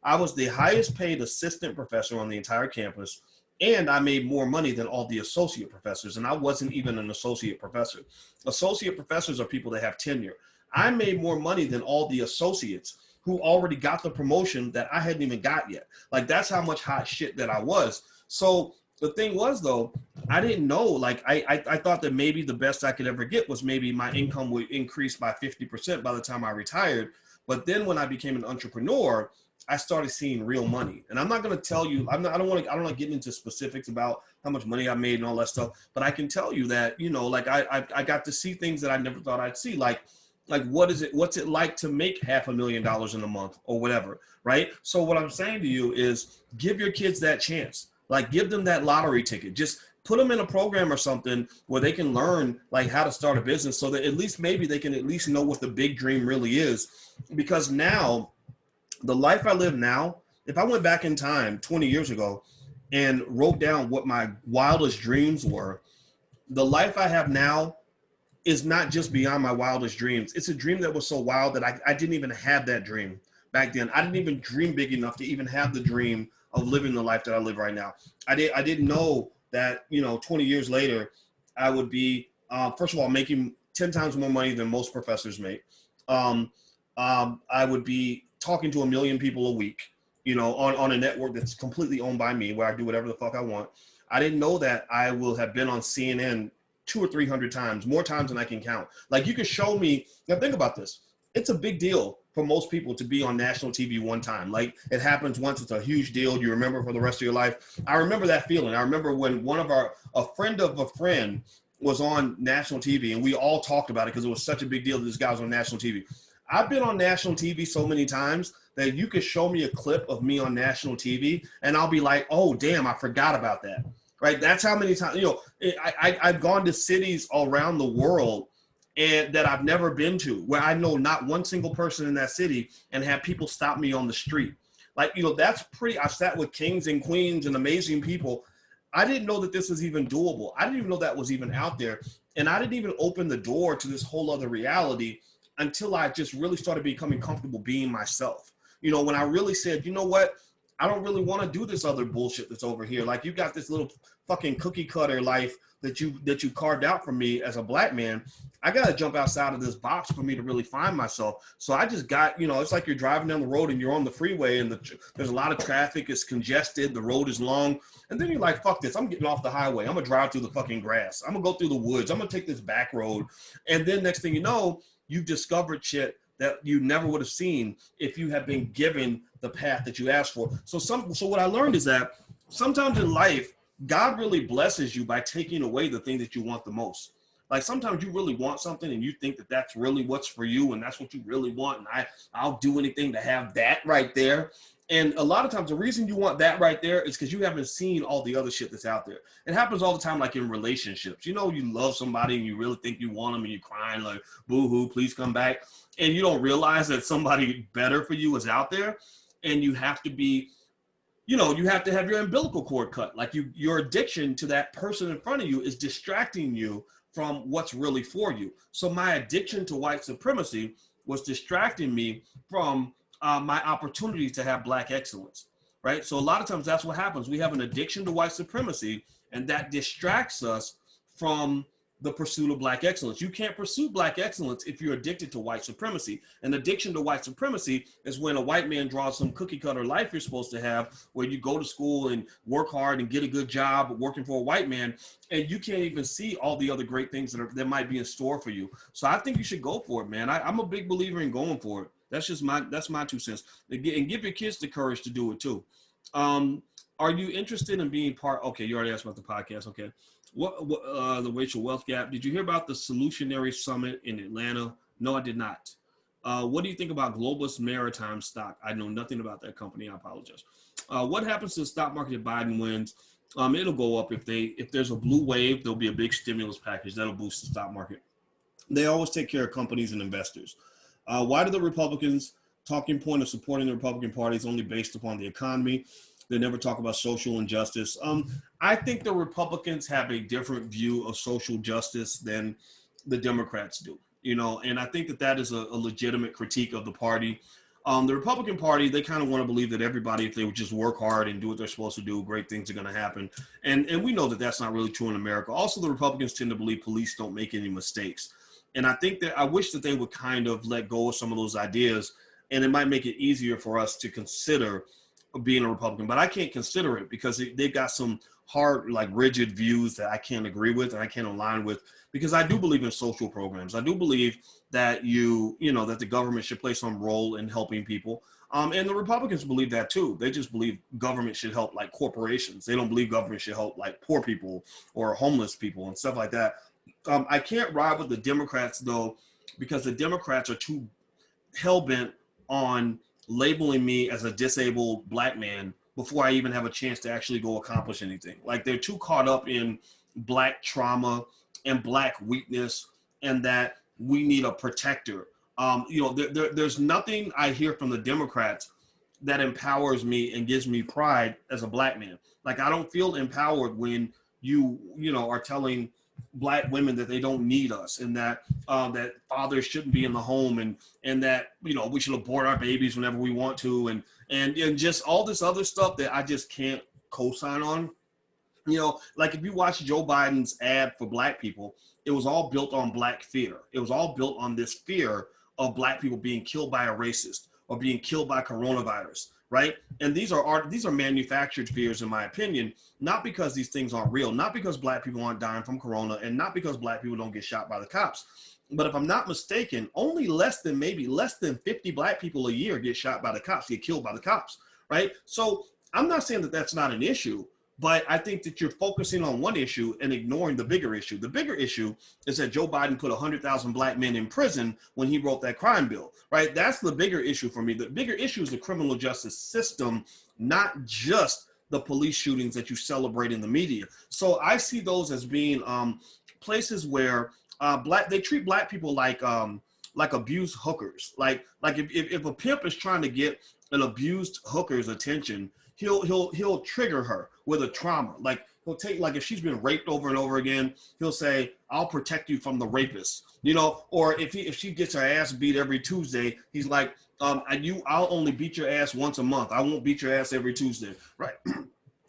I was the highest paid assistant professor on the entire campus, and I made more money than all the associate professors, and I wasn't even an associate professor. Associate professors are people that have tenure. I made more money than all the associates who already got the promotion that I hadn't even got yet. Like, that's how much hot shit that I was. So the thing was, though, I didn't know, like, I thought that maybe the best I could ever get was maybe my income would increase by 50% by the time I retired. But then when I became an entrepreneur, I started seeing real money. And I'm not going to tell you, I don't want to get into specifics about how much money I made and all that stuff, but I can tell you that, like I got to see things that I never thought I'd see. Like what's it like to make $500,000 in a month or whatever. Right. So what I'm saying to you is give your kids that chance, like give them that lottery ticket, just put them in a program or something where they can learn like how to start a business so that at least maybe they can at least know what the big dream really is. Because now, the life I live now, if I went back in time 20 years ago and wrote down what my wildest dreams were, the life I have now is not just beyond my wildest dreams. It's a dream that was so wild that I didn't even have that dream back then. I didn't even dream big enough to even have the dream of living the life that I live right now. I didn't know that, 20 years later, I would be, first of all, making 10 times more money than most professors make. I would be talking to 1 million people a week, on a network that's completely owned by me, where I do whatever the fuck I want. I didn't know that I will have been on CNN 200 or 300 times, more times than I can count. Like, you could show me, now think about this. It's a big deal for most people to be on national TV one time. Like, it happens once, it's a huge deal. You remember for the rest of your life. I remember that feeling. I remember when a friend of a friend was on national TV and we all talked about it because it was such a big deal that this guy was on national TV. I've been on national TV so many times that you could show me a clip of me on national TV and I'll be like, oh, damn, I forgot about that. Right. That's how many times, I've gone to cities around the world and that I've never been to, where I know not one single person in that city and have people stop me on the street. Like, that's I sat with kings and queens and amazing people. I didn't know that this was even doable. I didn't even know that was even out there. And I didn't even open the door to this whole other reality until I just really started becoming comfortable being myself. You know, when I really said, you know what, I don't really want to do this other bullshit that's over here. Like, you got this little fucking cookie cutter life that you carved out for me as a black man. I got to jump outside of this box for me to really find myself. So I just got, you know, it's like you're driving down the road and you're on the freeway and there's a lot of traffic. It's congested. The road is long. And then you're like, fuck this. I'm getting off the highway. I'm going to drive through the fucking grass. I'm going to go through the woods. I'm going to take this back road. And then next thing you know, you've discovered shit that you never would have seen if you had been given the path that you asked for. So what I learned is that sometimes in life, God really blesses you by taking away the thing that you want the most. Like, sometimes you really want something and you think that that's really what's for you and that's what you really want. And I'll do anything to have that right there. And a lot of times the reason you want that right there is because you haven't seen all the other shit that's out there. It happens all the time, like in relationships. You know, you love somebody and you really think you want them and you're crying like, boo-hoo, please come back. And you don't realize that somebody better for you is out there. And you have to be, you know, you have to have your umbilical cord cut. Like, your addiction to that person in front of you is distracting you from what's really for you. So my addiction to white supremacy was distracting me from my opportunity to have black excellence, right? So a lot of times that's what happens. We have an addiction to white supremacy, and that distracts us from the pursuit of black excellence. You can't pursue black excellence if you're addicted to white supremacy. An addiction to white supremacy is when a white man draws some cookie cutter life you're supposed to have, where you go to school and work hard and get a good job working for a white man, and you can't even see all the other great things that might be in store for you. So I think you should go for it, man. I'm a big believer in going for it. That's my 2 cents. And give your kids the courage to do it too. Are you interested in being part? Okay, you already asked about the podcast. Okay. What the racial wealth gap? Did you hear about the Solutionary Summit in Atlanta? No, I did not. What do you think about Globus Maritime stock? I know nothing about that company. I apologize. What happens to the stock market if Biden wins? It'll go up if there's a blue wave. There'll be a big stimulus package that'll boost the stock market. They always take care of companies and investors. Why do the Republicans' talking point of supporting the Republican Party is only based upon the economy? They never talk about social injustice. I think the Republicans have a different view of social justice than the Democrats do, you know, and I think that is a legitimate critique of the party. The Republican Party, they kind of want to believe that everybody, if they would just work hard and do what they're supposed to do, great things are going to happen. And we know that that's not really true in America. Also, the Republicans tend to believe police don't make any mistakes. And I think that I wish that they would kind of let go of some of those ideas, and it might make it easier for us to consider being a Republican. But I can't consider it because they've got some hard, like rigid views that I can't agree with and I can't align with, because I do believe in social programs. I do believe that that the government should play some role in helping people. And the Republicans believe that too. They just believe government should help like corporations. They don't believe government should help like poor people or homeless people and stuff like that. I can't ride with the Democrats though, because the Democrats are too hell-bent on labeling me as a disabled black man before I even have a chance to actually go accomplish anything. Like, they're too caught up in black trauma and black weakness, and that we need a protector. There's nothing I hear from the Democrats that empowers me and gives me pride as a black man. Like, I don't feel empowered when you are telling black women that they don't need us, and that that fathers shouldn't be in the home, and that we should abort our babies whenever we want to, and just all this other stuff that I just can't co-sign on. Like, if you watch Joe Biden's ad for black people, it was all built on black fear. It was all built on this fear of black people being killed by a racist or being killed by coronavirus, right? And these are manufactured fears, in my opinion, not because these things aren't real, not because black people aren't dying from corona, and not because black people don't get shot by the cops. But if I'm not mistaken, only less than 50 black people a year get shot by the cops, get killed by the cops, right? So I'm not saying that that's not an issue, but I think that you're focusing on one issue and ignoring the bigger issue. The bigger issue is that Joe Biden put 100,000 black men in prison when he wrote that crime bill, right? That's the bigger issue for me. The bigger issue is the criminal justice system, not just the police shootings that you celebrate in the media. So I see those as being places where they treat black people like abused hookers. Like if a pimp is trying to get an abused hooker's attention, he'll trigger her with a trauma. Like, he'll take, like, if she's been raped over and over again, he'll say, I'll protect you from the rapist, you know, or if she gets her ass beat every Tuesday, he's like, I'll only beat your ass once a month. I won't beat your ass every Tuesday. Right.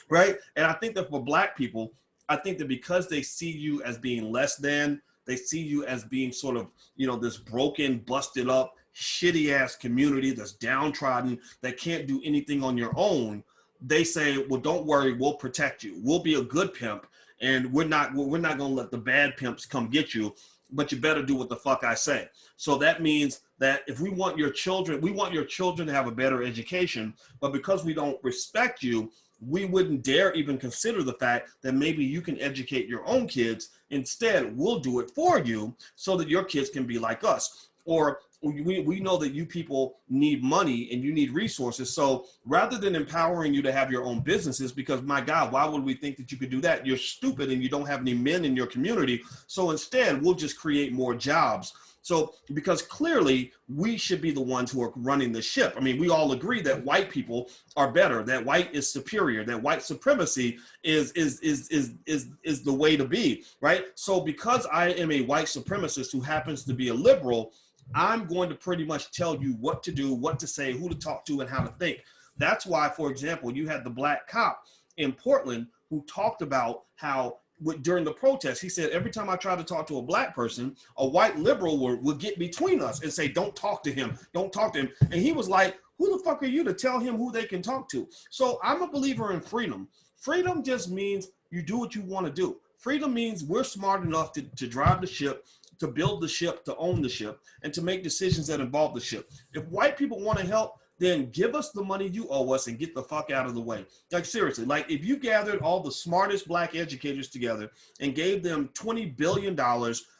Right. And I think that for Black people, I think that because they see you as being less than, they see you as being sort of, you know, this broken, busted up, shitty ass community that's downtrodden, that can't do anything on your own. They say, well, don't worry, we'll protect you. We'll be a good pimp, and we're not going to let the bad pimps come get you, but you better do what the fuck I say. So that means that if we want your children to have a better education, but because we don't respect you, we wouldn't dare even consider the fact that maybe you can educate your own kids. Instead, we'll do it for you so that your kids can be like us. Or we know that you people need money and you need resources. So rather than empowering you to have your own businesses, because my God, why would we think that you could do that? You're stupid and you don't have any men in your community. So instead, we'll just create more jobs. So because clearly we should be the ones who are running the ship. I mean, we all agree that white people are better, that white is superior, that white supremacy is the way to be, right? So because I am a white supremacist who happens to be a liberal, I'm going to pretty much tell you what to do, what to say, who to talk to, and how to think. That's why, for example, you had the Black cop in Portland who talked about how during the protest, he said, every time I try to talk to a Black person, a white liberal would get between us and say, don't talk to him, don't talk to him. And he was like, who the fuck are you to tell him who they can talk to? So I'm a believer in freedom. Freedom just means you do what you want to do. Freedom means we're smart enough to drive the ship, to build the ship, to own the ship, and to make decisions that involve the ship. If white people want to help, then give us the money you owe us and get the fuck out of the way. Like, seriously, like if you gathered all the smartest Black educators together and gave them $20 billion,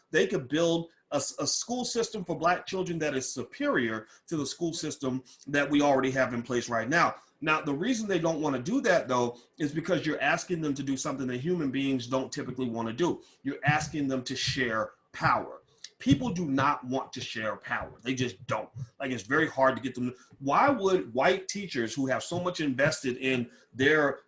they could build a school system for Black children that is superior to the school system that we already have in place right now. Now, the reason they don't want to do that, though, is because you're asking them to do something that human beings don't typically want to do. You're asking them to share power. People do not want to share power. They just don't. Like, it's very hard to get them. Why would white teachers who have so much invested in their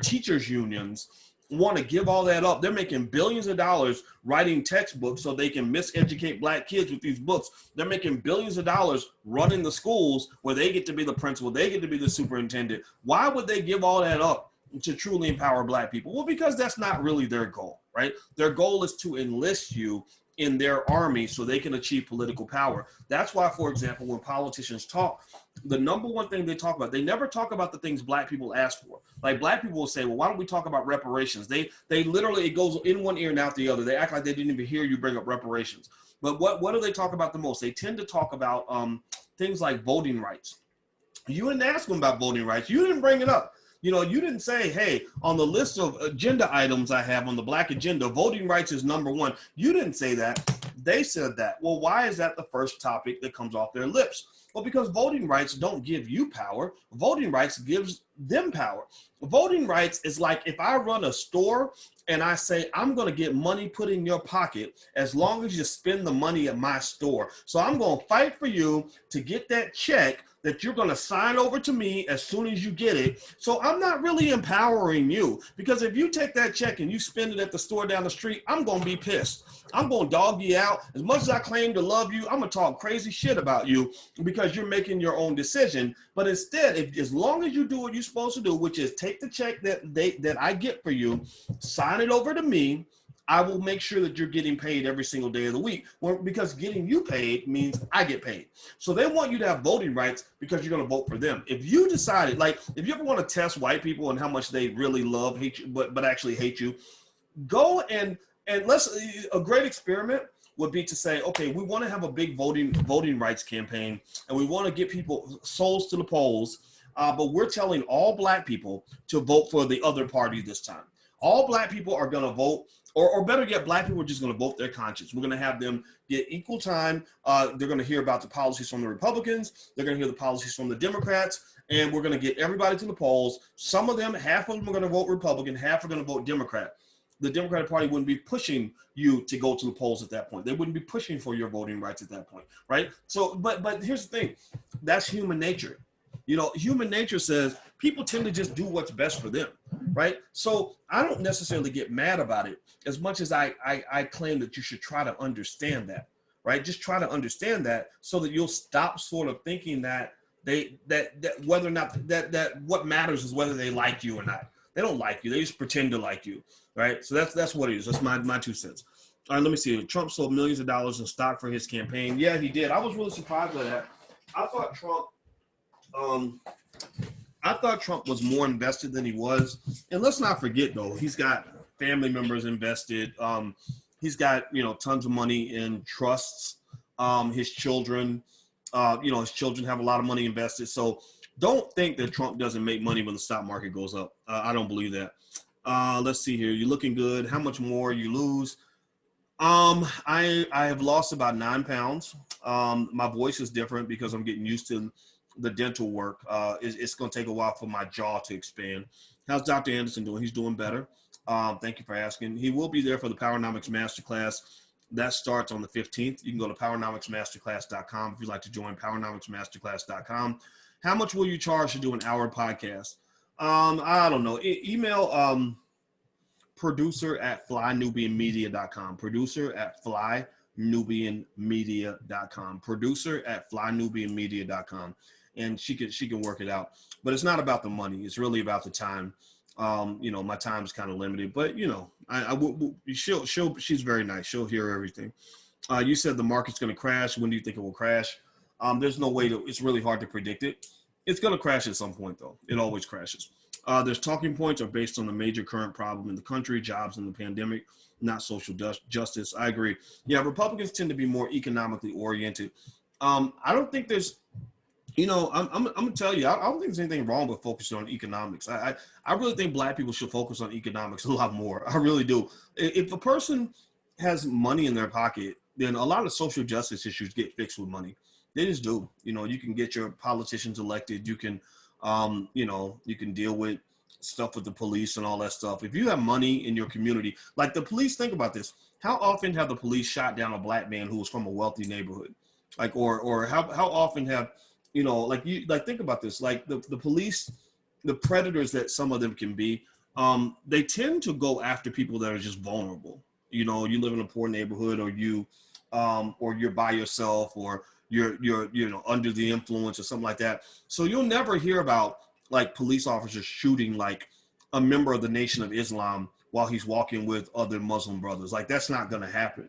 teachers unions want to give all that up? They're making billions of dollars writing textbooks so they can miseducate Black kids with these books. They're making billions of dollars running the schools where they get to be the principal, they get to be the superintendent. Why would they give all that up to truly empower Black people? Well, because that's not really their goal, right? Their goal is to enlist you in their army so they can achieve political power. That's why, for example, when politicians talk, the number one thing they talk about, they never talk about the things Black people ask for. Like, Black people will say, well, why don't we talk about reparations? They literally, it goes in one ear and out the other. They act like they didn't even hear you bring up reparations. But what do they talk about the most? They tend to talk about things like voting rights. You didn't ask them about voting rights. You didn't bring it up. You know, you didn't say, hey, on the list of agenda items I have on the Black agenda, voting rights is number one. You didn't say that. They said that. Well, why is that the first topic that comes off their lips? Well, because voting rights don't give you power. Voting rights gives them power. Voting rights is like if I run a store and I say, I'm going to get money put in your pocket as long as you spend the money at my store. So I'm going to fight for you to get that check that you're going to sign over to me as soon as you get it. So I'm not really empowering you, because if you take that check and you spend it at the store down the street, I'm going to be pissed. I'm going to dog you out. As much as I claim to love you, I'm going to talk crazy shit about you because you're making your own decision. But instead, as long as you do what you're supposed to do, which is take the check that I get for you, sign it over to me, I will make sure that you're getting paid every single day of the week. Well, because getting you paid means I get paid. So they want you to have voting rights because you're going to vote for them. If you decided, like, if you ever want to test white people and how much they really love, hate you, but actually hate you, go and a great experiment would be to say, okay, we want to have a big voting rights campaign, and we want to get people souls to the polls, but we're telling all Black people to vote for the other party this time. All Black people are going to vote, or better yet, Black people are just going to vote their conscience. We're going to have them get equal time. They're going to hear about the policies from the Republicans. They're going to hear the policies from the Democrats, and we're going to get everybody to the polls. Some of them, half of them are going to vote Republican, half are going to vote Democrat. The Democratic Party wouldn't be pushing you to go to the polls at that point. They wouldn't be pushing for your voting rights at that point, right? So, but here's the thing. That's human nature. You know, human nature says people tend to just do what's best for them, right? So I don't necessarily get mad about it as much as I claim that you should try to understand that, right? Just try to understand that so that you'll stop sort of thinking that whether or not that what matters is whether they like you or not. They don't like you. They just pretend to like you, right? So that's what it is. That's my 2 cents. All right, let me see. Trump sold millions of dollars in stock for his campaign. Yeah, he did. I was really surprised by that. I thought Trump was more invested than he was. And let's not forget, though, he's got family members invested. He's got, tons of money in trusts. His children, his children have a lot of money invested. So don't think that Trump doesn't make money when the stock market goes up. I don't believe that. Let's see here. You're looking good. How much more you lose? I have lost about 9 pounds. My voice is different because I'm getting used to the dental work. It's going to take a while for my jaw to expand. How's Dr. Anderson doing? He's doing better. Thank you for asking. He will be there for the Powernomics Masterclass. That starts on the 15th. You can go to powernomicsmasterclass.com if you'd like to join powernomicsmasterclass.com. How much will you charge to do an hour podcast? I don't know. Email producer@flynubianmedia.com. Producer@flynubianmedia.com. Producer@flynubianmedia.com. And she can work it out. But it's not about the money. It's really about the time. My time is kind of limited, but she's very nice. She'll hear everything. You said the market's going to crash. When do you think it will crash? There's no way it's really hard to predict it. It's going to crash at some point, though. It always crashes. There's talking points are based on the major current problem in the country, jobs and the pandemic, not social justice. I agree. Yeah, Republicans tend to be more economically oriented. I don't think there's, I'm going to tell you, I don't think there's anything wrong with focusing on economics. I really think Black people should focus on economics a lot more. I really do. If a person has money in their pocket, then a lot of social justice issues get fixed with money. They just do. You can get your politicians elected. You can, you can deal with stuff with the police and all that stuff. If you have money in your community, like the police, think about this. How often have the police shot down a Black man who was from a wealthy neighborhood? Like, or how often have, think about this, like the police, the predators that some of them can be, they tend to go after people that are just vulnerable. You live in a poor neighborhood, or or you're by yourself, or you're under the influence or something like that. So you'll never hear about like police officers shooting like a member of the Nation of Islam while he's walking with other Muslim brothers. Like that's not going to happen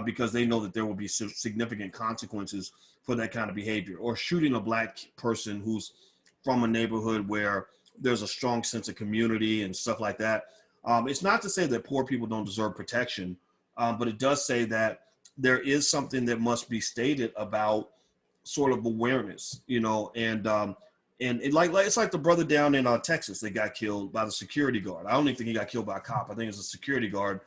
because they know that there will be significant consequences for that kind of behavior. Or shooting a Black person who's from a neighborhood where there's a strong sense of community and stuff like that. It's not to say that poor people don't deserve protection, but it does say that there is something that must be stated about sort of awareness, and it's like the brother down in Texas that got killed by the security guard. I don't even think he got killed by a cop. I think it's a security guard.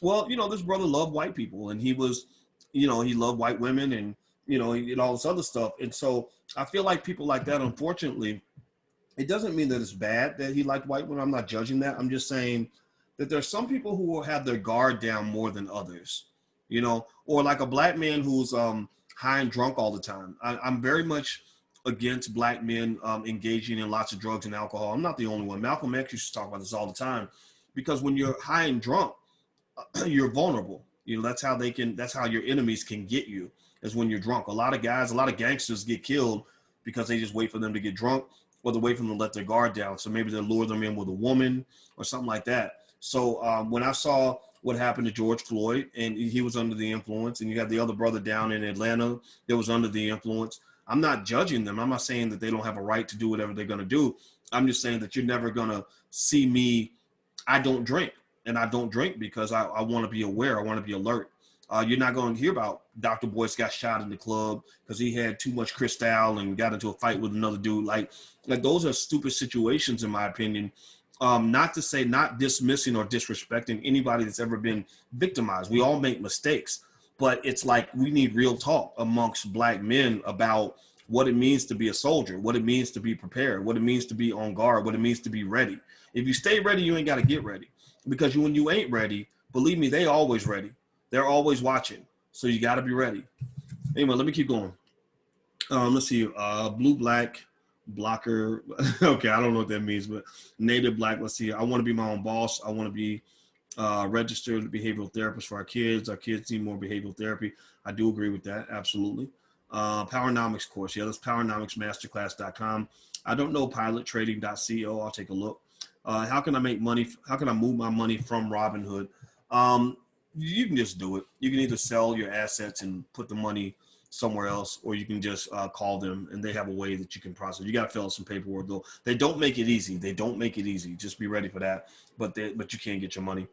Well, this brother loved white people, and he was, he loved white women, and he did all this other stuff. And so I feel like people like that, unfortunately, it doesn't mean that it's bad that he liked white women. I'm not judging that. I'm just saying that there's some people who will have their guard down more than others, or like a Black man who's high and drunk all the time. I'm very much against Black men engaging in lots of drugs and alcohol. I'm not the only one. Malcolm X used to talk about this all the time, because when you're high and drunk, you're vulnerable. That's how your enemies can get you, is when you're drunk. A lot of gangsters get killed because they just wait for them to get drunk, or they wait for them to let their guard down. So maybe they lure them in with a woman or something like that. So when I saw what happened to George Floyd, and he was under the influence, and you had the other brother down in Atlanta that was under the influence, I'm not judging them. I'm not saying that they don't have a right to do whatever they're going to do. I'm just saying that you're never going to see me. I don't drink, and I don't drink because I want to be aware. I want to be alert. You're not going to hear about Dr. Boyce got shot in the club because he had too much Cristal and got into a fight with another dude. Like those are stupid situations, in my opinion. Not dismissing or disrespecting anybody that's ever been victimized. We all make mistakes, but it's like we need real talk amongst Black men about what it means to be a soldier, what it means to be prepared, what it means to be on guard, what it means to be ready. If you stay ready, you ain't got to get ready, because when you ain't ready, believe me, they always ready. They're always watching. So you got to be ready. Anyway, let me keep going. Let's see. Blue Black blocker. Okay, I don't know what that means, but native black. Let's see. I want to be my own boss. I want to be registered behavioral therapist for our kids. Our kids need more behavioral therapy. I do agree with that. Absolutely. Powernomics course. Yeah, that's powernomicsmasterclass.com. I don't know pilottrading.co. I'll take a look. How can I make money? How can I move my money from Robinhood? You can just do it. You can either sell your assets and put the money somewhere else, or you can just call them and they have a way that you can process. You got to fill out some paperwork though. They don't make it easy. They don't make it easy. Just be ready for that. But you can't get your money.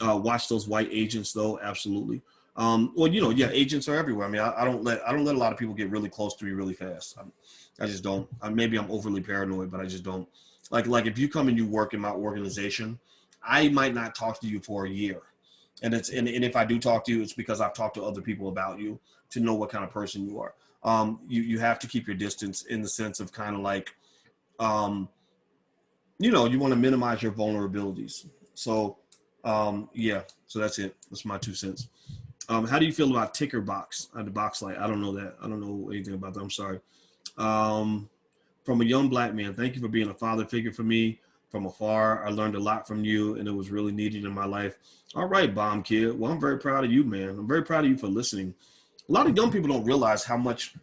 Watch those white agents though. Absolutely. Well, you know, yeah, agents are everywhere. I mean, I don't let a lot of people get really close to me really fast. I just don't. Maybe I'm overly paranoid, but I just don't. Like if you come and you work in my organization, I might not talk to you for a year. And if I do talk to you, it's because I've talked to other people about you to know what kind of person you are. You have to keep your distance in the sense of kind of like, you know, you want to minimize your vulnerabilities. So, yeah, so that's it. That's my 2 cents. How do you feel about ticker box? The box light. I don't know that. I don't know anything about that. I'm sorry. From a young black man, thank you for being a father figure for me from afar. I learned a lot from you, and it was really needed in my life. All right, bomb kid. Well, I'm very proud of you, man. I'm very proud of you for listening. A lot of young people don't realize how much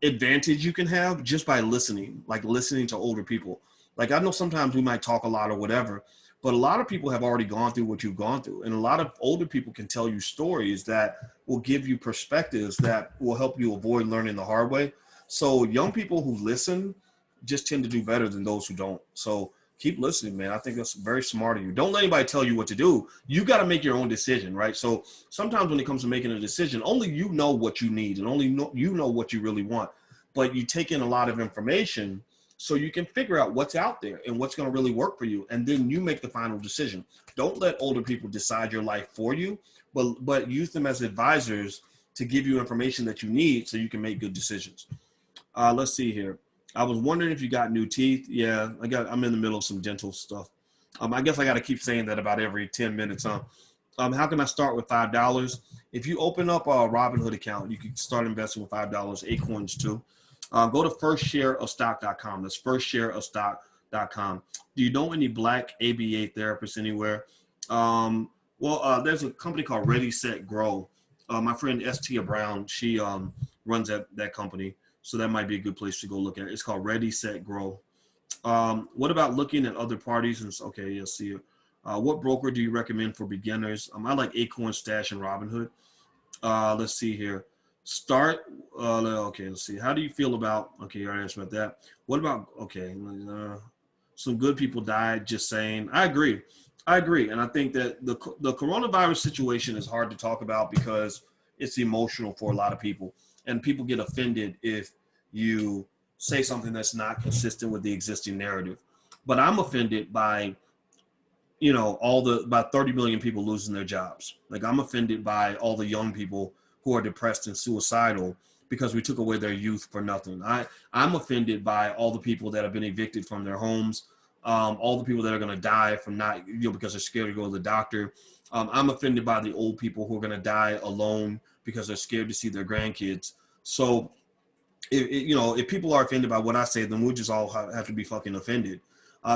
advantage you can have just by listening, like listening to older people. Like I know sometimes we might talk a lot or whatever, but a lot of people have already gone through what you've gone through. And a lot of older people can tell you stories that will give you perspectives that will help you avoid learning the hard way. So young people who listen just tend to do better than those who don't. So keep listening, man. I think that's very smart of you. Don't let anybody tell you what to do. You got to make your own decision, right? So sometimes when it comes to making a decision, only you know what you need and only you know what you really want. But you take in a lot of information so you can figure out what's out there and what's going to really work for you. And then you make the final decision. Don't let older people decide your life for you, but use them as advisors to give you information that you need so you can make good decisions. Let's see here. I was wondering if you got new teeth. Yeah, I'm in the middle of some dental stuff. I guess I got to keep saying that about every 10 minutes. How can I start with $5? If you open up a Robinhood account, you can start investing with $5, Acorns too. Go to firstshareofstock.com. That's firstshareofstock.com. Do you know any black ABA therapists anywhere? There's a company called Ready, Set, Grow. My friend Estia Brown, she runs that company. So that might be a good place to go look at it. It's called Ready, Set, Grow. What about looking at other parties? Okay, you'll see it. What broker do you recommend for beginners? I like Acorn, Stash, and Robinhood. Let's see here. Okay, let's see. How do you feel about, okay, you already answered about that. What about, okay, some good people died, just saying. I agree. And I think that the coronavirus situation is hard to talk about because it's emotional for a lot of people. And people get offended if you say something that's not consistent with the existing narrative. But I'm offended by, you know, about 30 million people losing their jobs. Like I'm offended by all the young people who are depressed and suicidal because we took away their youth for nothing. I'm offended by all the people that have been evicted from their homes, all the people that are going to die from not, you know, because they're scared to go to the doctor. I'm offended by the old people who are going to die alone because they're scared to see their grandkids. So, if people are offended by what I say, then we'll just all have to be fucking offended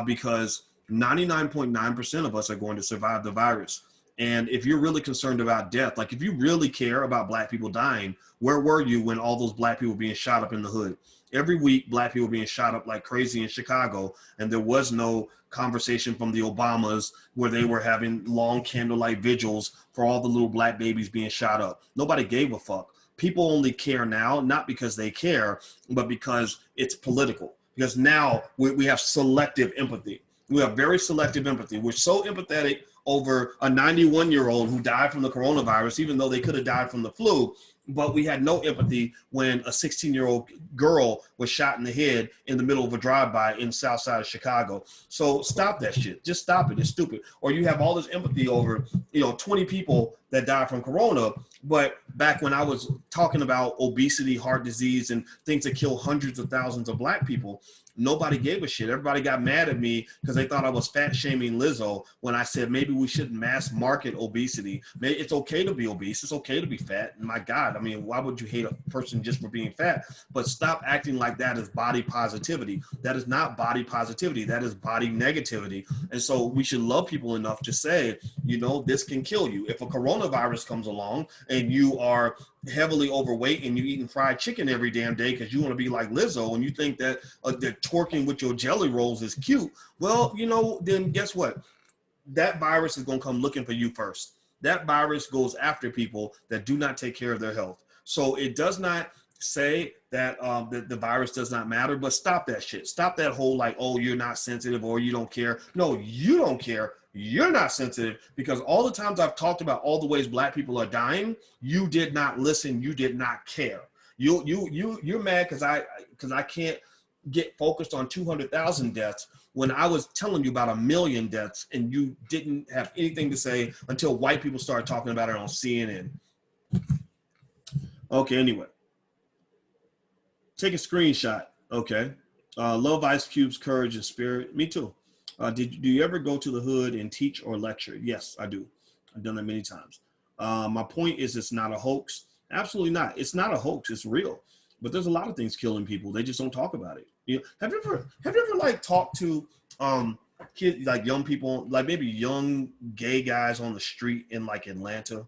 because 99.9% of us are going to survive the virus. And if you're really concerned about death, like if you really care about black people dying, where were you when all those black people being shot up in the hood? Every week, black people being shot up like crazy in Chicago, and there was no conversation from the Obamas where they were having long candlelight vigils for all the little black babies being shot up. Nobody gave a fuck. People only care now, not because they care, but because it's political. Because now we have selective empathy. We have very selective empathy. We're so empathetic over a 91-year-old who died from the coronavirus, even though they could have died from the flu. But we had no empathy when a 16-year-old girl was shot in the head in the middle of a drive-by in South Side of Chicago. So stop that shit. Just stop it. It's stupid. Or you have all this empathy over, 20 people that died from corona. But back when I was talking about obesity, heart disease, and things that kill hundreds of thousands of black people, nobody gave a shit. Everybody got mad at me because they thought I was fat shaming Lizzo when I said maybe we shouldn't mass market obesity. Maybe it's okay to be obese. It's okay to be fat. And my God, I mean, why would you hate a person just for being fat? But stop acting like that is body positivity. That is not body positivity. That is body negativity. And so we should love people enough to say, you know, this can kill you. If a coronavirus comes along and you are heavily overweight and you're eating fried chicken every damn day because you want to be like Lizzo and you think that twerking with your jelly rolls is cute, well, you know, then guess what? That virus is going to come looking for you first. That virus goes after people that do not take care of their health. So it does not say that the virus does not matter, but stop that shit. Stop that whole like, oh, you're not sensitive or you don't care. No, you don't care. You're not sensitive, because all the times I've talked about all the ways black people are dying, you did not listen. You did not care. You're mad because I can't get focused on 200,000 deaths when I was telling you about 1 million deaths, and you didn't have anything to say until white people started talking about it on CNN. Okay, anyway. Take a screenshot. Okay. Love Ice Cube's courage and spirit. Me too. Do you ever go to the hood and teach or lecture? Yes, I do. I've done that many times. My point is, it's not a hoax. Absolutely not. It's not a hoax. It's real. But there's a lot of things killing people. They just don't talk about it. You know, have you ever like talked to kids, like young people, like maybe young gay guys on the street in like Atlanta?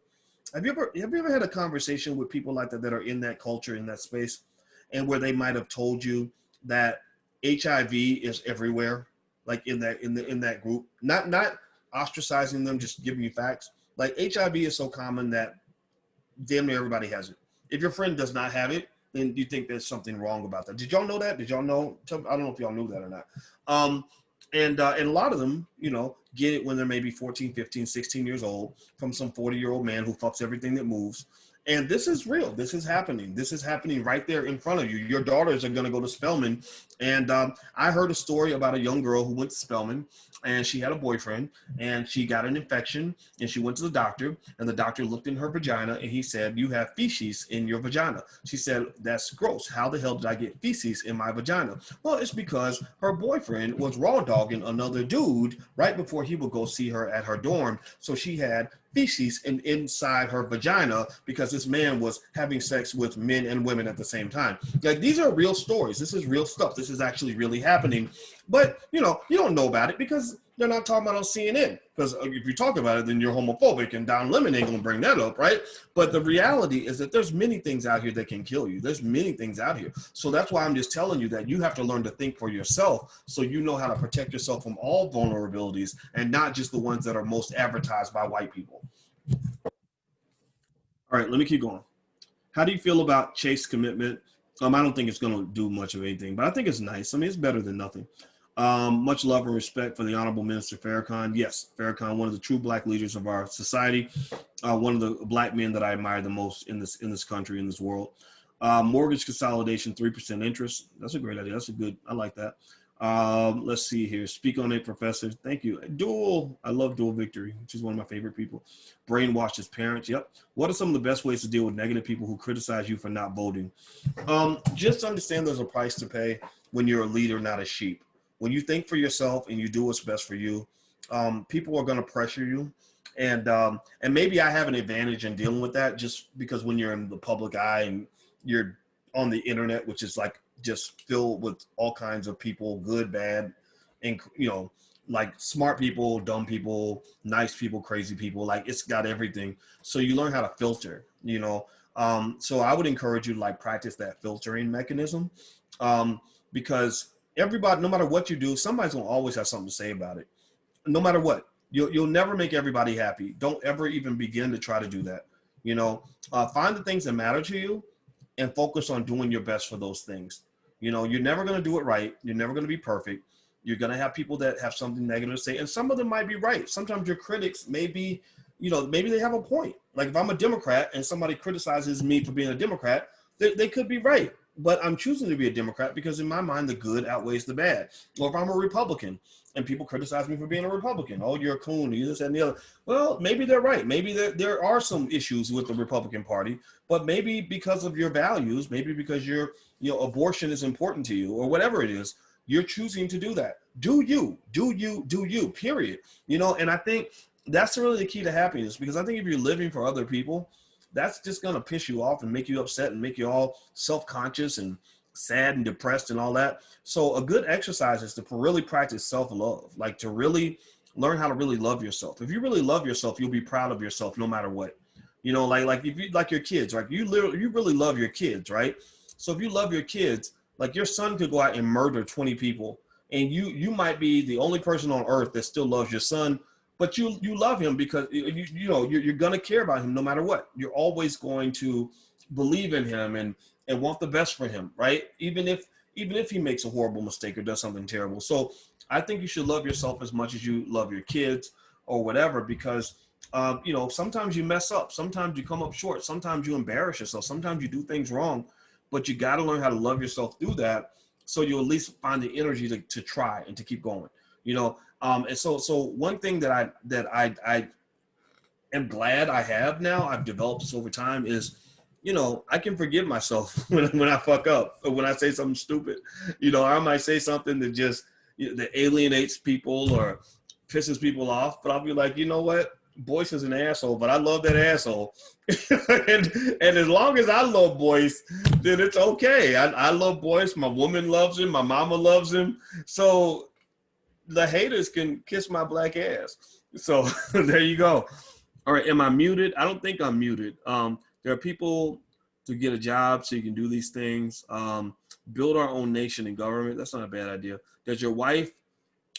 Have you ever had a conversation with people like that are in that culture, in that space, and where they might have told you that HIV is everywhere? Like in that group, not ostracizing them, just giving you facts. Like HIV is so common that damn near everybody has it. If your friend does not have it, then you think there's something wrong about that. Did y'all know that? Did y'all know? I don't know if y'all knew that or not. And a lot of them, you know, get it when they're maybe 14, 15, 16 years old from some 40-year-old man who fucks everything that moves. And this is real. This is happening. This is happening right there in front of you. Your daughters are going to go to Spelman. And I heard a story about a young girl who went to Spelman, and she had a boyfriend, and she got an infection, and she went to the doctor, and the doctor looked in her vagina, and he said, you have feces in your vagina. She said, that's gross. How the hell did I get feces in my vagina? Well, it's because her boyfriend was raw dogging another dude right before he would go see her at her dorm. So she had feces inside her vagina because this man was having sex with men and women at the same time. Like, these are real stories. This is real stuff. This is actually really happening. But, you know, you don't know about it because they're not talking about it on CNN. Because if you talk about it, then you're homophobic, and Don Lemon ain't gonna bring that up, right? But the reality is that there's many things out here that can kill you. There's many things out here. So that's why I'm just telling you that you have to learn to think for yourself, so you know how to protect yourself from all vulnerabilities and not just the ones that are most advertised by white people. All right, let me keep going. How do you feel about Chase's commitment? I don't think it's going to do much of anything, but I think it's nice. I mean, it's better than nothing. Much love and respect for the Honorable Minister Farrakhan. Yes, Farrakhan, one of the true black leaders of our society, one of the black men that I admire the most in this country, in this world. Mortgage consolidation, 3% interest. That's a great idea. That's a good, I like that. Let's see here. Speak on it, Professor. Thank you. Dual. I love Dual Victory, which is one of my favorite people. Brainwash his parents. Yep. What are some of the best ways to deal with negative people who criticize you for not voting? Just understand there's a price to pay when you're a leader, not a sheep. When you think for yourself and you do what's best for you, people are going to pressure you. And maybe I have an advantage in dealing with that, just because when you're in the public eye and you're on the internet, which is like just filled with all kinds of people, good, bad, and, you know, like smart people, dumb people, nice people, crazy people, like it's got everything. So you learn how to filter, you know. So I would encourage you to like practice that filtering mechanism, because everybody, no matter what you do, somebody's gonna always have something to say about it. No matter what, you'll never make everybody happy. Don't ever even begin to try to do that. You know, find the things that matter to you and focus on doing your best for those things. You know, you're never going to do it right. You're never going to be perfect. You're going to have people that have something negative to say, and some of them might be right. Sometimes your critics may be, you know, maybe they have a point. Like if I'm a Democrat and somebody criticizes me for being a Democrat, they could be right. but I'm choosing to be a Democrat because in my mind, the good outweighs the bad. Or if I'm a Republican and people criticize me for being a Republican, oh, you're a coon, you this and the other. Well, maybe they're right. Maybe there are some issues with the Republican Party, but maybe because of your values, maybe because abortion is important to you or whatever it is, you're choosing to do that. Do you, period. And I think that's really the key to happiness, because I think if you're living for other people, that's just going to piss you off and make you upset and make you all self-conscious and sad and depressed and all that. So a good exercise is to really practice self-love, like to really learn how to really love yourself. If you really love yourself, you'll be proud of yourself no matter what. Like if you like your kids, like you really love your kids, right? So if you love your kids, like your son could go out and murder 20 people, and you might be the only person on earth that still loves your son. But you love him because you're going to care about him no matter what. You're always going to believe in him and want the best for him, right? Even if he makes a horrible mistake or does something terrible. So I think you should love yourself as much as you love your kids or whatever, because sometimes you mess up, sometimes you come up short, sometimes you embarrass yourself, sometimes you do things wrong, but you got to learn how to love yourself through that, so you at least find the energy to try and to keep going. And so one thing that I am glad I have now, I've developed this over time, is, I can forgive myself when I fuck up or when I say something stupid. I might say something that just that alienates people or pisses people off, but I'll be like, you know what? Boyce is an asshole, but I love that asshole. and as long as I love Boyce, then it's okay. I love Boyce. My woman loves him. My mama loves him. So the haters can kiss my black ass. So there you go. All right. Am I muted? I don't think I'm muted. There are people to get a job so you can do these things. Build our own nation and government. That's not a bad idea. Does your wife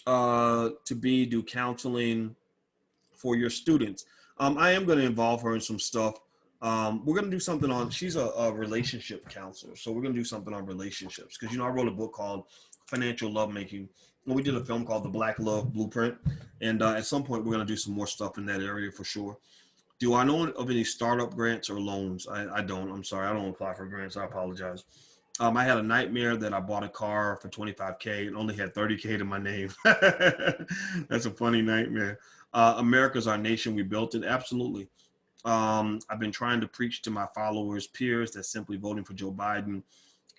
to be do counseling for your students? I am going to involve her in some stuff. We're going to do something on, she's a relationship counselor. So we're going to do something on relationships. Because, I wrote a book called Financial Lovemaking. And we did a film called The Black Love Blueprint. And at some point, we're going to do some more stuff in that area for sure. Do I know of any startup grants or loans? I don't. I'm sorry. I don't apply for grants. I apologize. I had a nightmare that I bought a car for $25K and only had $30K to my name. That's a funny nightmare. America's our nation. We built it. Absolutely. I've been trying to preach to my followers, peers, that simply voting for Joe Biden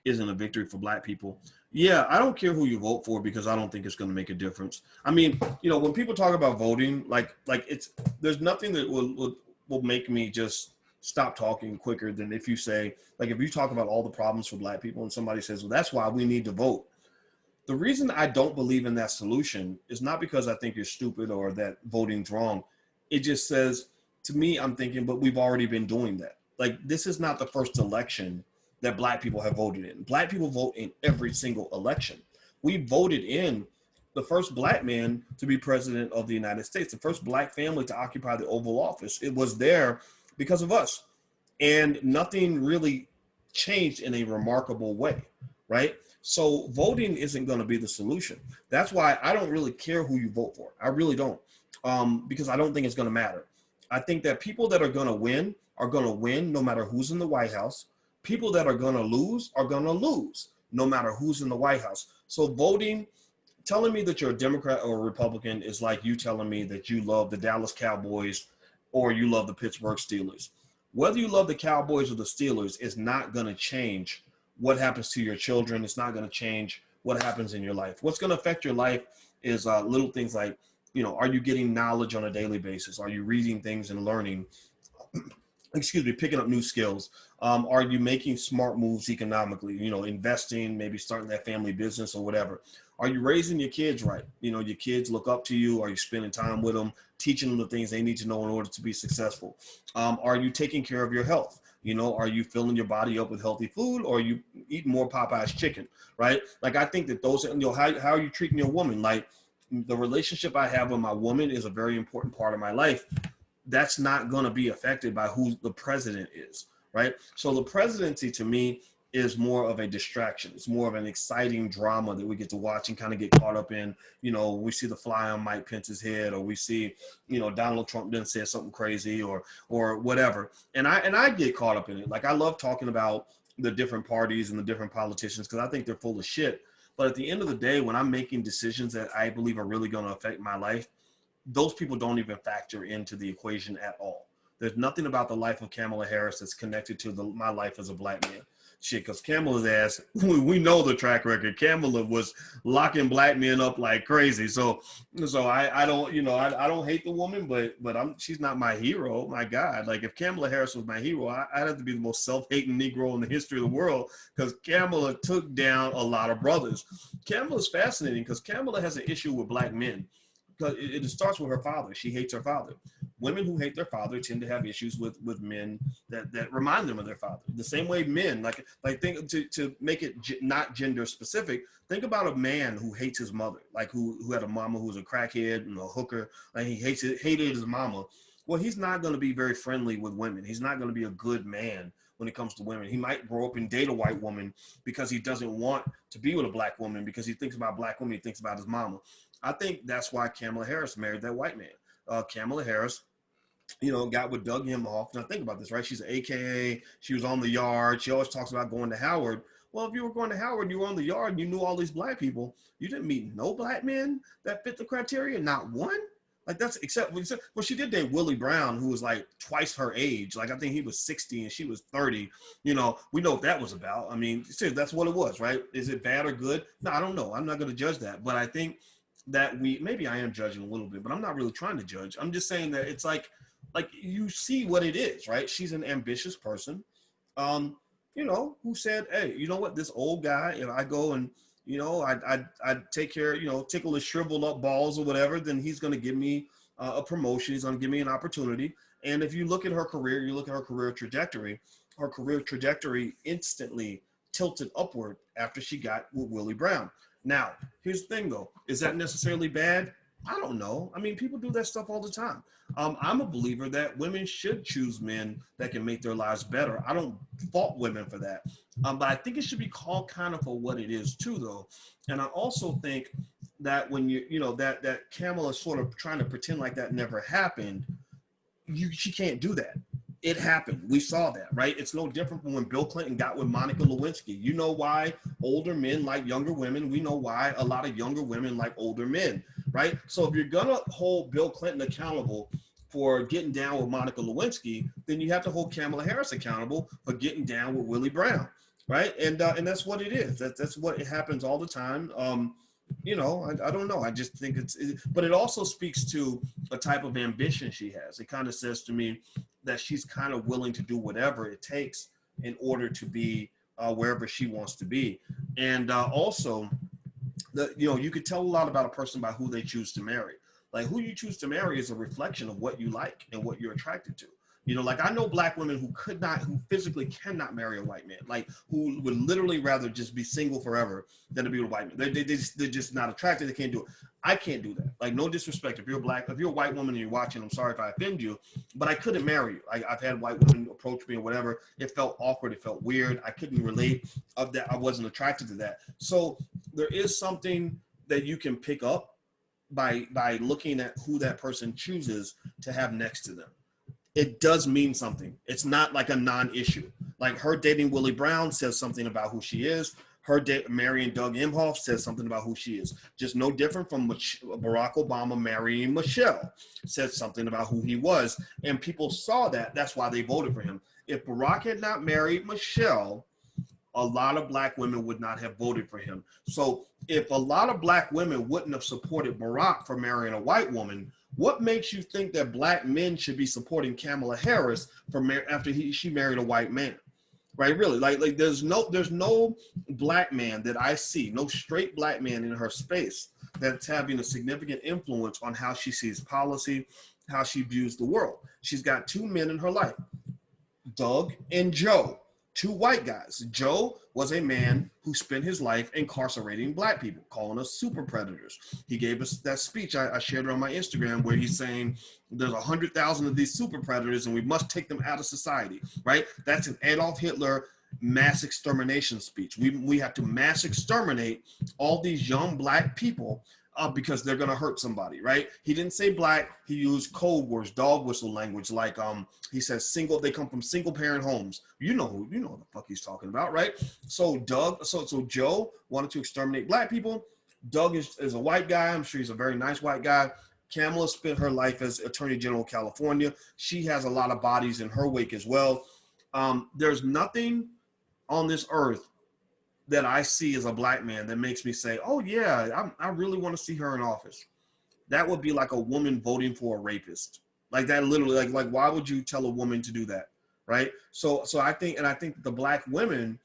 isn't a victory for black people. Yeah, I don't care who you vote for, because I don't think it's going to make a difference. I mean, when people talk about voting, like there's nothing that will make me just stop talking quicker than if you say, like, if you talk about all the problems for black people and somebody says, well, that's why we need to vote. The reason I don't believe in that solution is not because I think you're stupid or that voting's wrong. It just says, to me, I'm thinking, but we've already been doing that. Like, this is not the first election that black people have voted in. Black people vote in every single election. We voted in the first black man to be president of the United States, the first black family to occupy the Oval Office. It was there because of us. And nothing really changed in a remarkable way, right? So voting isn't going to be the solution. That's why I don't really care who you vote for. I really don't, because I don't think it's going to matter. I think that people that are going to win no matter who's in the White House. People that are going to lose no matter who's in the White House. So voting, telling me that you're a Democrat or a Republican is like you telling me that you love the Dallas Cowboys or you love the Pittsburgh Steelers. Whether you love the Cowboys or the Steelers is not going to change what happens to your children. It's not going to change what happens in your life. What's going to affect your life is little things like, are you getting knowledge on a daily basis? Are you reading things and learning? Picking up new skills. Are you making smart moves economically, investing, maybe starting that family business or whatever? Are you raising your kids right? Your kids look up to you. Are you spending time with them, teaching them the things they need to know in order to be successful? Are you taking care of your health? Are you filling your body up with healthy food, or are you eating more Popeye's chicken, right? Like, I think that those, how are you treating your woman? Like, the relationship I have with my woman is a very important part of my life. That's not going to be affected by who the president is, right? So the presidency to me is more of a distraction. It's more of an exciting drama that we get to watch and kind of get caught up in. We see the fly on Mike Pence's head, or we see, Donald Trump didn't say something crazy or whatever. And I get caught up in it. Like, I love talking about the different parties and the different politicians, because I think they're full of shit. But at the end of the day, when I'm making decisions that I believe are really going to affect my life, those people don't even factor into the equation at all. There's nothing about the life of Kamala Harris that's connected to my life as a black man. Shit, because Kamala's ass, we know the track record. Kamala was locking black men up like crazy. So I don't, I don't hate the woman, but she's not my hero. My God, like if Kamala Harris was my hero, I'd have to be the most self-hating Negro in the history of the world, because Kamala took down a lot of brothers. Kamala's fascinating because Kamala has an issue with black men. Because it starts with her father. She hates her father. Women who hate their father tend to have issues with men that remind them of their father. The same way men, like think to make it not gender specific, think about a man who hates his mother, like who had a mama who was a crackhead and a hooker, and he hated his mama. Well, he's not going to be very friendly with women. He's not going to be a good man when it comes to women. He might grow up and date a white woman because he doesn't want to be with a black woman, because he thinks about black women, he thinks about his mama. I think that's why Kamala Harris married that white man. Kamala Harris, got with Doug Emhoff. Now think about this, right? She's an AKA. She was on the Yard. She always talks about going to Howard. Well, if you were going to Howard, you were on the Yard and you knew all these black people, you didn't meet no black men that fit the criteria, not one. Like that's except well, she did date Willie Brown, who was like twice her age. Like I think he was 60 and she was 30. We know what that was about. I mean, that's what it was, right? Is it bad or good? No, I don't know. I'm not going to judge that, but I think that maybe I am judging a little bit, but I'm not really trying to judge. I'm just saying that it's like you see what it is, right? She's an ambitious person, who said, hey, you know what, this old guy, if I go and, I take care, tickle his shriveled up balls or whatever, then he's going to give me a promotion. He's going to give me an opportunity. And if you look at her career, you look at her career trajectory instantly tilted upward after she got with Willie Brown. Now, here's the thing, though. Is that necessarily bad? I don't know. I mean, people do that stuff all the time. I'm a believer that women should choose men that can make their lives better. I don't fault women for that. But I think it should be called kind of for what it is, too, though. And I also think that when that Kamala is sort of trying to pretend like that never happened, she can't do that. It happened. We saw that, right? It's no different from when Bill Clinton got with Monica Lewinsky. You know why older men like younger women. We know why a lot of younger women like older men, right? So if you're going to hold Bill Clinton accountable for getting down with Monica Lewinsky, then you have to hold Kamala Harris accountable for getting down with Willie Brown, right? And that's what it is. That's what it happens all the time. I don't know. I just think but it also speaks to a type of ambition she has. It kind of says to me that she's kind of willing to do whatever it takes in order to be wherever she wants to be. And also, you could tell a lot about a person by who they choose to marry. Like who you choose to marry is a reflection of what you like and what you're attracted to. Like I know black women who physically cannot marry a white man, like who would literally rather just be single forever than to be with a white man. They're just not attracted. They can't do it. I can't do that. Like no disrespect. If you're a white woman and you're watching, I'm sorry if I offend you, but I couldn't marry you. I've had white women approach me or whatever. It felt awkward. It felt weird. I couldn't relate of that. I wasn't attracted to that. So there is something that you can pick up by looking at who that person chooses to have next to them. It does mean something. It's not like a non-issue. Like her dating Willie Brown says something about who she is. Her marrying Doug Emhoff says something about who she is. Just no different from Barack Obama marrying Michelle says something about who he was. And people saw that. That's why they voted for him. If Barack had not married Michelle, a lot of black women would not have voted for him. So if a lot of black women wouldn't have supported Barack for marrying a white woman, what makes you think that black men should be supporting Kamala Harris after she married a white man? Right? Really, like there's no black man that I see, no straight black man in her space that's having a significant influence on how she sees policy, how she views the world. She's got two men in her life, Doug and Joe. Two white guys. Joe was a man who spent his life incarcerating black people, calling us super predators. He gave us that speech. I shared it on my Instagram where he's saying there's 100,000 of these super predators and we must take them out of society, right? That's an Adolf Hitler mass extermination speech. We have to mass exterminate all these young black people because they're going to hurt somebody, right? He didn't say black. He used code words, dog whistle language. Like he says they come from single parent homes. You know what the fuck he's talking about, right? So Joe wanted to exterminate black people. Doug is a white guy. I'm sure he's a very nice white guy. Kamala spent her life as Attorney General of California. She has a lot of bodies in her wake as well. There's nothing on this earth that I see as a black man that makes me say, oh yeah, I really want to see her in office. That would be like a woman voting for a rapist. Like that, literally, like why would you tell a woman to do that, right? So I think the black women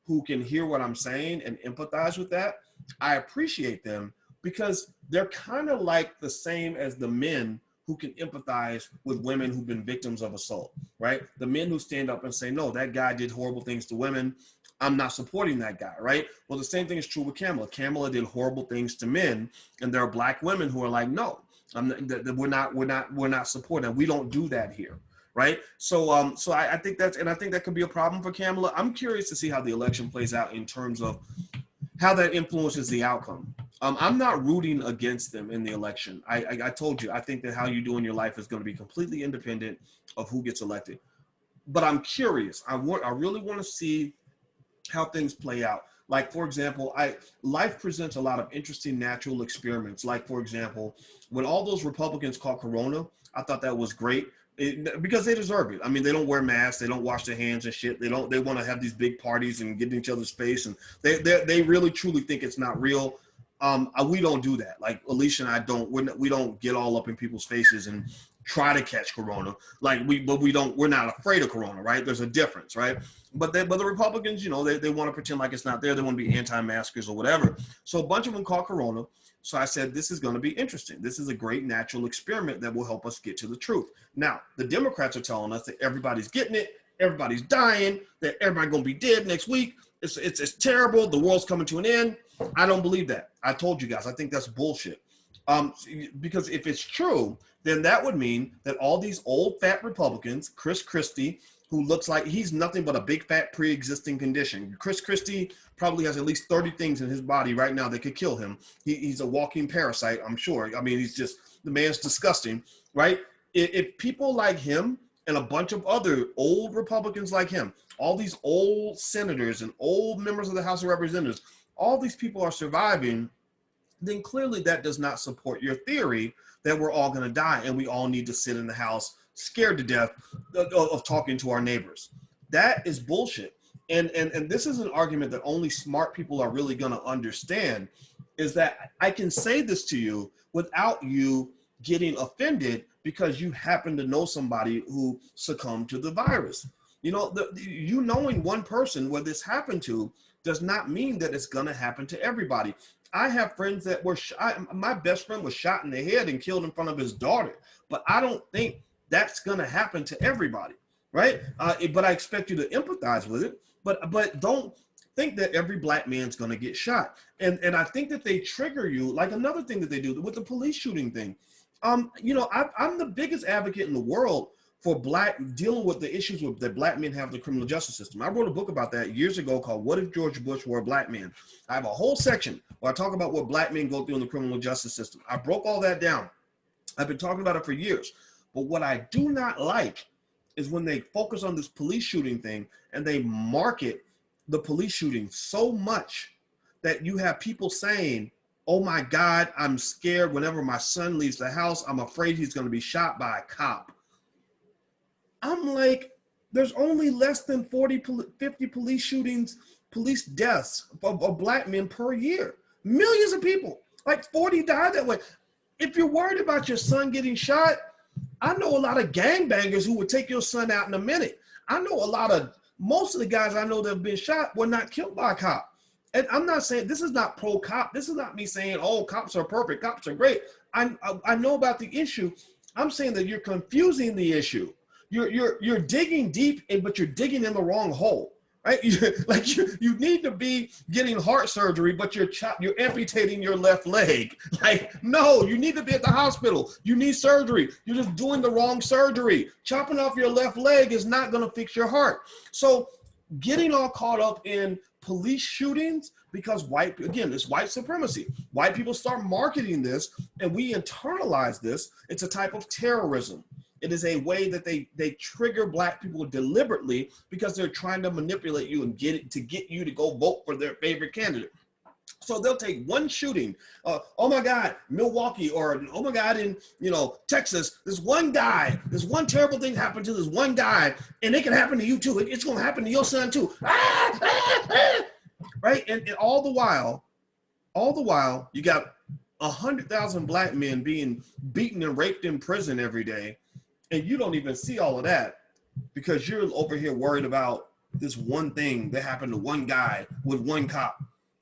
who can hear what I'm saying and empathize with that, I appreciate them, because they're kind of like the same as the men who can empathize with women who've been victims of assault, right? The men who stand up and say, no, that guy did horrible things to women. I'm not supporting that guy, right? Well, the same thing is true with Kamala. Kamala did horrible things to men, and there are black women who are like, no, we're not supporting. We don't do that here, right? So I think that could be a problem for Kamala. I'm curious to see how the election plays out in terms of how that influences the outcome. I'm not rooting against them in the election. I told you, I think that how you do in your life is going to be completely independent of who gets elected. But I'm curious. I really want to see how things play out. Like, for example, life presents a lot of interesting natural experiments. Like, for example, when all those Republicans caught Corona, I thought that was great. Because they deserve it. I mean, they don't wear masks, they don't wash their hands and shit. They want to have these big parties and get in each other's face, and they really truly think it's not real. We don't do that. Like Alicia and I don't. We don't get all up in people's faces and try to catch Corona. We're not afraid of Corona, right? There's a difference, right? But the Republicans, they want to pretend like it's not there. They want to be anti-maskers or whatever. So a bunch of them caught Corona. So I said, this is going to be interesting. This is a great natural experiment that will help us get to the truth. Now, the Democrats are telling us that everybody's getting it, everybody's dying, that everybody's going to be dead next week. It's terrible. The world's coming to an end. I don't believe that. I told you guys, I think that's bullshit. Because if it's true, then that would mean that all these old fat Republicans, Chris Christie, who looks like he's nothing but a big fat pre-existing condition. Chris Christie probably has at least 30 things in his body right now that could kill him. He's a walking parasite, I'm sure. I mean, the man's disgusting, right? If people like him and a bunch of other old Republicans like him, all these old senators and old members of the House of Representatives, all these people are surviving, then clearly that does not support your theory that we're all going to die and we all need to sit in the house scared to death of talking to our neighbors. That is bullshit. And this is an argument that only smart people are really going to understand, is that I can say this to you without you getting offended because you happen to know somebody who succumbed to the virus. Knowing one person where this happened to does not mean that it's going to happen to everybody. I have friends that were my best friend was shot in the head and killed in front of his daughter, but I don't think that's going to happen to everybody, right? But I expect you to empathize with it, but don't think that every black man's going to get shot. And I think that they trigger you, like another thing that they do with the police shooting thing. I'm the biggest advocate in the world for dealing with the issues that black men have in the criminal justice system. I wrote a book about that years ago called What If George Bush Were a Black Man? I have a whole section where I talk about what black men go through in the criminal justice system. I broke all that down. I've been talking about it for years. But what I do not like is when they focus on this police shooting thing and they market the police shooting so much that you have people saying, oh my God, I'm scared whenever my son leaves the house. I'm afraid he's going to be shot by a cop. I'm like, there's only less than 50 police shootings, police deaths of black men per year. Millions of people, like 40 die that way. If you're worried about your son getting shot, I know a lot of gangbangers who would take your son out in a minute. I know most of the guys I know that have been shot were not killed by a cop. And I'm not saying, this is not pro-cop. This is not me saying, oh, cops are perfect, cops are great. I know about the issue. I'm saying that you're confusing the issue. You're digging deep, but you're digging in the wrong hole, right? You need to be getting heart surgery, but you're amputating your left leg. Like, no, you need to be at the hospital. You need surgery. You're just doing the wrong surgery. Chopping off your left leg is not going to fix your heart. So getting all caught up in police shootings because again, it's white supremacy. White people start marketing this and we internalize this. It's a type of terrorism. It is a way that they trigger black people deliberately because they're trying to manipulate you and get you to go vote for their favorite candidate. So they'll take one shooting, oh my God, Milwaukee, or oh my God, in Texas, this one guy, this one terrible thing happened to this one guy, and it can happen to you too. It's going to happen to your son too. Right? And all the while, you got 100,000 black men being beaten and raped in prison every day, and you don't even see all of that because you're over here worried about this one thing that happened to one guy with one cop.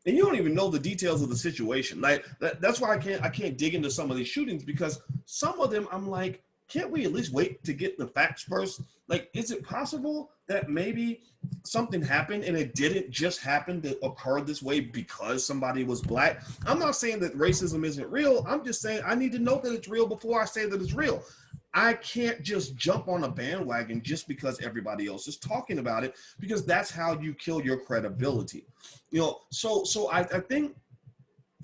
And you don't even know the details of the situation. Like that's why I can't dig into some of these shootings, because some of them I'm like, can't we at least wait to get the facts first? Like, is it possible that maybe something happened and it didn't just happen to occur this way because somebody was black? I'm not saying that racism isn't real. I'm just saying I need to know that it's real before I say that it's real. I can't just jump on a bandwagon just because everybody else is talking about it, because that's how you kill your credibility. So I think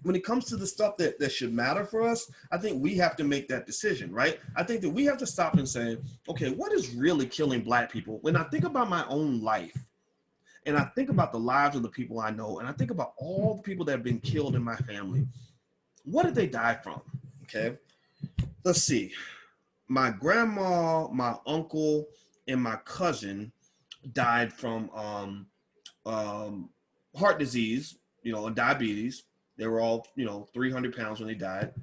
when it comes to the stuff that should matter for us, I think we have to make that decision, right? I think that we have to stop and say, okay, what is really killing black people? When I think about my own life, and I think about the lives of the people I know, and I think about all the people that have been killed in my family, what did they die from? Okay, let's see. My grandma, my uncle, and my cousin died from heart disease, and diabetes. They were all, 300 pounds when they died.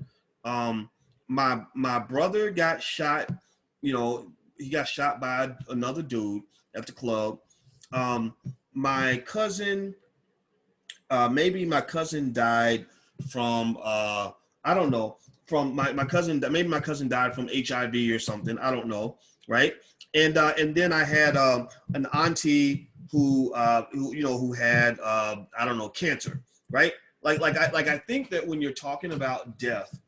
My brother got shot, he got shot by another dude at the club. My cousin, maybe my cousin died from, I don't know, from my cousin, maybe my cousin died from HIV or something. I don't know, right? And then I had an auntie who had I don't know, cancer, right? I think that when you're talking about death,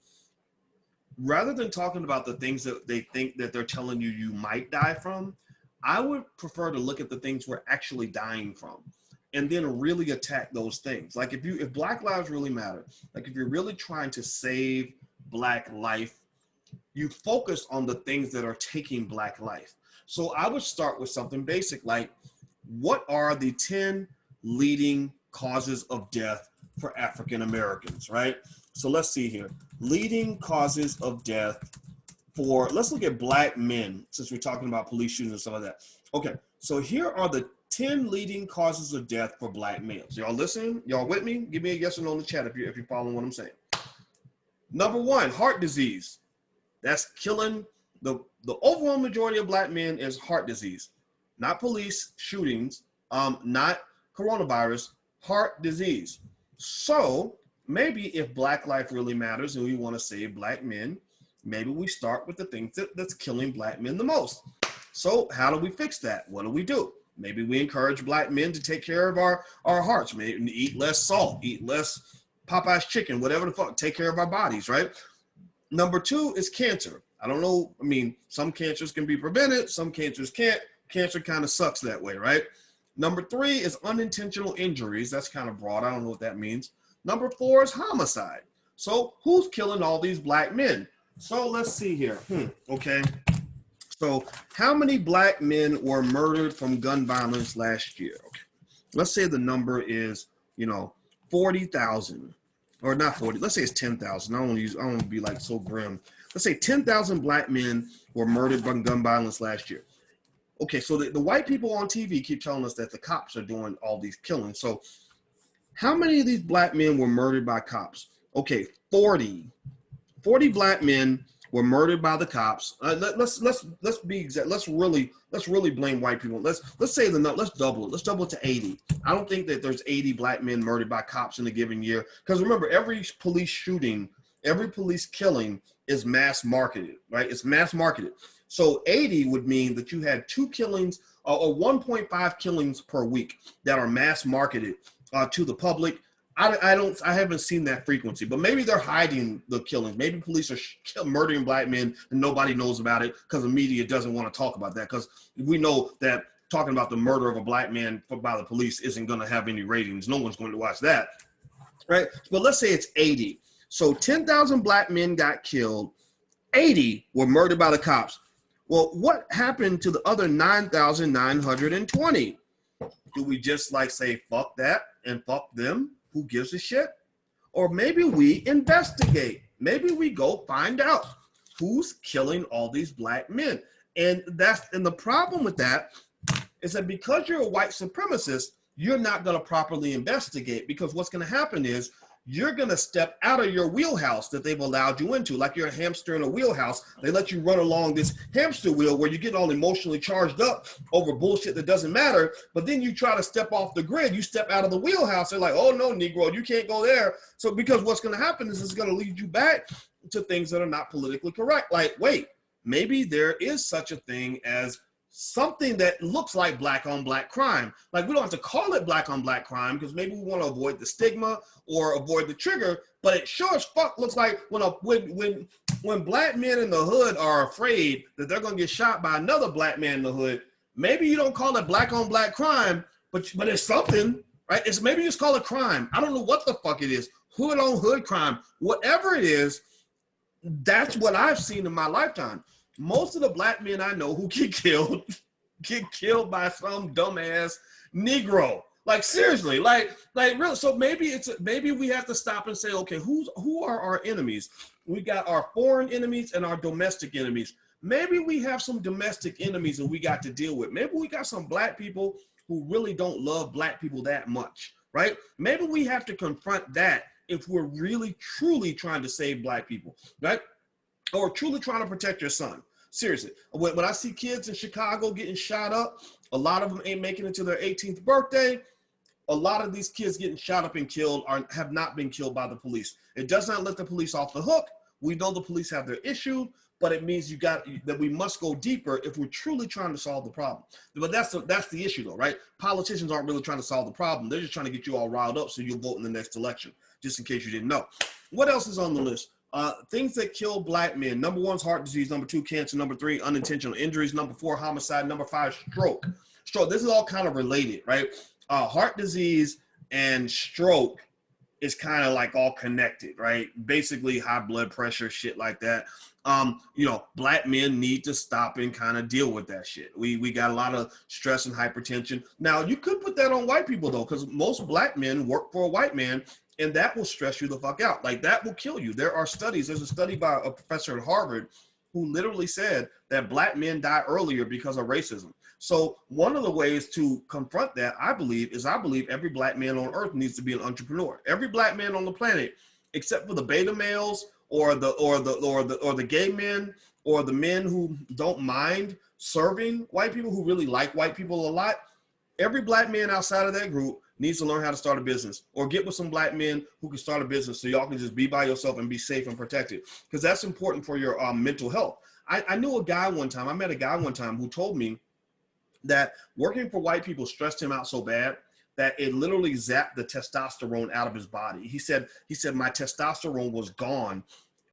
rather than talking about the things that they think that they're telling you might die from, I would prefer to look at the things we're actually dying from, and then really attack those things. Like if Black lives really matter, like if you're really trying to save Black life, you focus on the things that are taking Black life. So I would start with something basic, like what are the 10 leading causes of death for African Americans, right? So let's see here. Leading causes of death for, let's look at Black men, since we're talking about police shootings and stuff like that. Okay, so here are the 10 leading causes of death for Black males. Y'all listening? Y'all with me? Give me a yes or no in the chat if you're following what I'm saying. Number 1, heart disease. That's killing the overwhelming majority of Black men is heart disease, not police shootings, not coronavirus, heart disease. So maybe if Black life really matters and we want to save Black men, maybe we start with the things that's killing Black men the most. So how do we fix that? What do? Maybe we encourage Black men to take care of our hearts, maybe eat less salt, eat less Popeye's chicken, whatever the fuck, take care of our bodies, right? Number 2 is cancer. I don't know. I mean, some cancers can be prevented, some cancers can't. Cancer kind of sucks that way, right? Number 3 is unintentional injuries. That's kind of broad. I don't know what that means. Number 4 is homicide. So who's killing all these Black men? So let's see here. Okay. So how many Black men were murdered from gun violence last year? Okay. Let's say the number is, 40,000. Or not 40, let's say it's 10,000. I don't want to be like so grim. Let's say 10,000 Black men were murdered by gun violence last year. Okay, so the white people on TV keep telling us that the cops are doing all these killings. So how many of these Black men were murdered by cops? Okay, 40 Black men were murdered by the cops. Let's be exact. Let's really blame white people. Let's say the number. Let's double it. Let's double it to 80. I don't think that there's 80 Black men murdered by cops in a given year. Because remember, every police shooting, every police killing is mass marketed, right? It's mass marketed. So 80 would mean that you had 2 killings or 1.5 killings per week that are mass marketed to the public. I haven't seen that frequency, but maybe they're hiding the killings. Maybe police are murdering Black men and nobody knows about it because the media doesn't want to talk about that, because we know that talking about the murder of a black man by the police isn't going to have any ratings. No one's going to watch that, right? But let's say it's 80. So 10,000 black men got killed. 80 were murdered by the cops. Well, what happened to the other 9,920? Do we just like say, fuck that and fuck them? Who gives a shit? Or maybe we investigate. Maybe we go find out who's killing all these black men. And the problem with that is that because you're a white supremacist, you're not going to properly investigate, because what's going to happen is you're going to step out of your wheelhouse that they've allowed you into. Like you're a hamster in a wheelhouse. They let you run along this hamster wheel where you get all emotionally charged up over bullshit that doesn't matter. But then you try to step off the grid. You step out of the wheelhouse. They're like, oh, no, Negro, you can't go there. So because what's going to happen is it's going to lead you back to things that are not politically correct. Like, wait, maybe there is such a thing as something that looks like black on black crime. Like, we don't have to call it black on black crime because maybe we want to avoid the stigma or avoid the trigger, but it sure as fuck looks like when black men in the hood are afraid that they're going to get shot by another black man in the hood, maybe you don't call it black on black crime, but it's something, right? It's maybe you just call it crime. I don't know what the fuck it is. Hood on hood crime, whatever it is. That's what I've seen in my lifetime. Most of the black men I know who get killed by some dumbass Negro. Like, seriously, like real. So maybe we have to stop and say, okay, who are our enemies? We got our foreign enemies and our domestic enemies. Maybe we have some domestic enemies that we got to deal with. Maybe we got some black people who really don't love black people that much, right? Maybe we have to confront that if we're really, truly trying to save black people, right? Or truly trying to protect your son. Seriously, when I see kids in Chicago getting shot up, a lot of them ain't making it to their 18th birthday. A lot of these kids getting shot up and killed have not been killed by the police. It does not let the police off the hook. We know the police have their issue, but it means that we must go deeper if we're truly trying to solve the problem. But that's the issue though, right? Politicians aren't really trying to solve the problem. They're just trying to get you all riled up so you'll vote in the next election, just in case you didn't know. What else is on the list? Things that kill black men. Number 1 is heart disease. Number 2, cancer. Number 3, unintentional injuries. Number 4, homicide. Number 5, stroke. This is all kind of related, right? Heart disease and stroke is kind of like all connected, right? Basically high blood pressure, shit like that. Black men need to stop and kind of deal with that shit. We got a lot of stress and hypertension. Now, you could put that on white people though, because most black men work for a white man, and that will stress you the fuck out. Like, that will kill you. There are studies. There's a study by a professor at Harvard who literally said that black men die earlier because of racism. So one of the ways to confront that, I believe every black man on earth needs to be an entrepreneur. Every black man on the planet, except for the beta males or the gay men or the men who don't mind serving white people, who really like white people a lot. Every black man outside of that group needs to learn how to start a business, or get with some black men who can start a business so y'all can just be by yourself and be safe and protected, because that's important for your mental health. I met a guy one time who told me that working for white people stressed him out so bad that it literally zapped the testosterone out of his body. He said my testosterone was gone.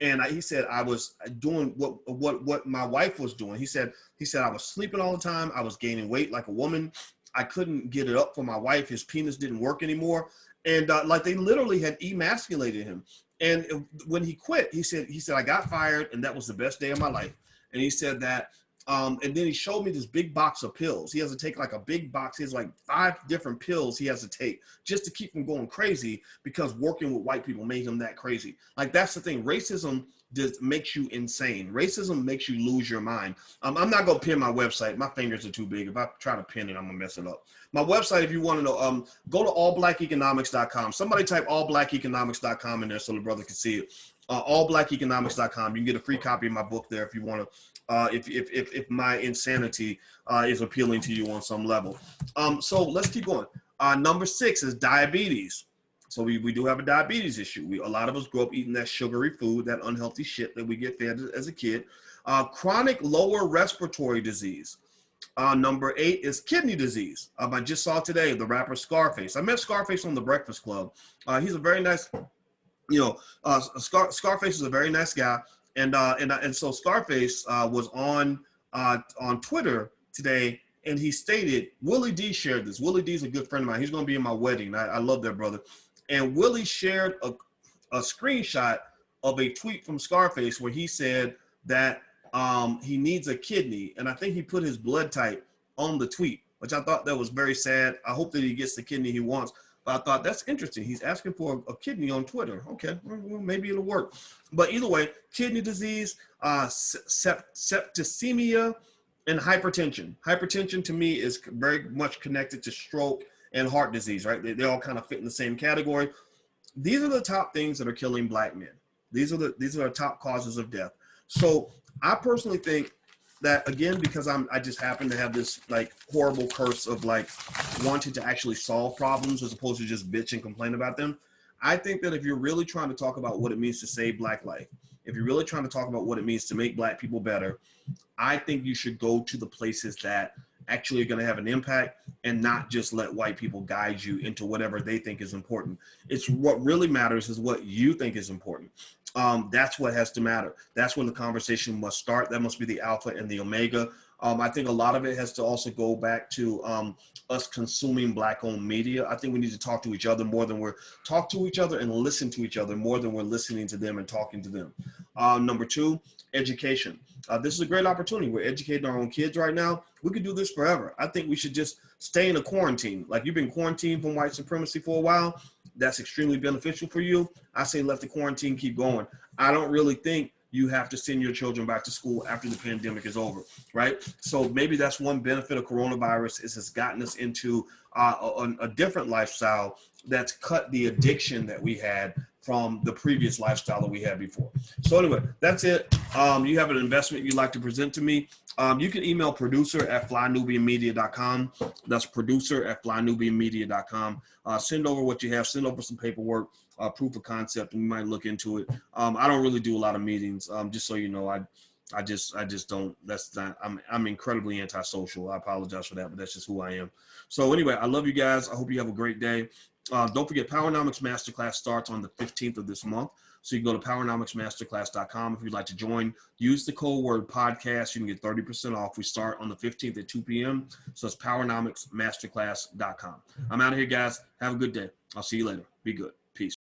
And he said I was doing what my wife was doing. He said I was sleeping all the time. I was gaining weight like a woman. I couldn't get it up for my wife. His penis didn't work anymore. And like they literally had emasculated him. And when he quit, he said, I got fired and that was the best day of my life. And he said that, and then he showed me this big box of pills. He has to take like a big box. He has like 5 different pills he has to take just to keep him going crazy, because working with white people made him that crazy. Like, that's the thing. Racism just makes you insane. Racism makes you lose your mind. I'm not going to pin my website. My fingers are too big. If I try to pin it, I'm going to mess it up. My website, if you want to know, go to allblackeconomics.com. Somebody type allblackeconomics.com in there so the brother can see it. Allblackeconomics.com. You can get a free copy of my book there if you want to, if my insanity is appealing to you on some level. So let's keep going. Number 6 is diabetes. So we do have a diabetes issue. A lot of us grow up eating that sugary food, that unhealthy shit that we get fed as a kid. Chronic lower respiratory disease. Number 8 is kidney disease. I just saw today the rapper Scarface. I met Scarface on the Breakfast Club. He's a very nice, Scarface is a very nice guy. And so Scarface was on Twitter today, and he stated, Willie D shared this. Willie D is a good friend of mine. He's going to be in my wedding. I love that brother. And Willie shared a screenshot of a tweet from Scarface where he said that he needs a kidney. And I think he put his blood type on the tweet, which I thought that was very sad. I hope that he gets the kidney he wants. But I thought that's interesting. He's asking for a kidney on Twitter. Okay, well, maybe it'll work. But either way, kidney disease, septicemia, and hypertension. Hypertension to me is very much connected to stroke and heart disease, right? They all kind of fit in the same category. These are the top things that are killing Black men. These are the top causes of death. So I personally think that, again, because I just happen to have this like horrible curse of like wanting to actually solve problems as opposed to just bitch and complain about them. I think that if you're really trying to talk about what it means to save Black life, if you're really trying to talk about what it means to make Black people better, I think you should go to the places that actually are going to have an impact and not just let white people guide you into whatever they think is important. It's what really matters is what you think is important. That's what has to matter. That's when the conversation must start. That must be the alpha and the omega. I think a lot of it has to also go back to us consuming Black-owned media. I think we need to talk to each other more than talk to each other and listen to each other more than we're listening to them and talking to them. Number two, education. This is a great opportunity. We're educating our own kids right now. We could do this forever. I think we should just stay in a quarantine. Like, you've been quarantined from white supremacy for a while. That's extremely beneficial for you. I say let the quarantine keep going. I don't really think you have to send your children back to school after the pandemic is over, right? So maybe that's one benefit of coronavirus is it's gotten us into a different lifestyle that's cut the addiction that we had from the previous lifestyle that we had before. So anyway, that's it. You have an investment you'd like to present to me. You can email producer@flynubianmedia.com. That's producer@flynubianmedia.com. Send over what you have. Send over some paperwork, proof of concept, and we might look into it. I don't really do a lot of meetings. Just so you know, I just don't. That's not. I'm incredibly antisocial. I apologize for that, but that's just who I am. So anyway, I love you guys. I hope you have a great day. Don't forget, Powernomics Masterclass starts on the 15th of this month. So you can go to powernomicsmasterclass.com if you'd like to join. Use the code word podcast. You can get 30% off. We start on the 15th at 2 p.m. So it's powernomicsmasterclass.com. I'm out of here, guys. Have a good day. I'll see you later. Be good. Peace.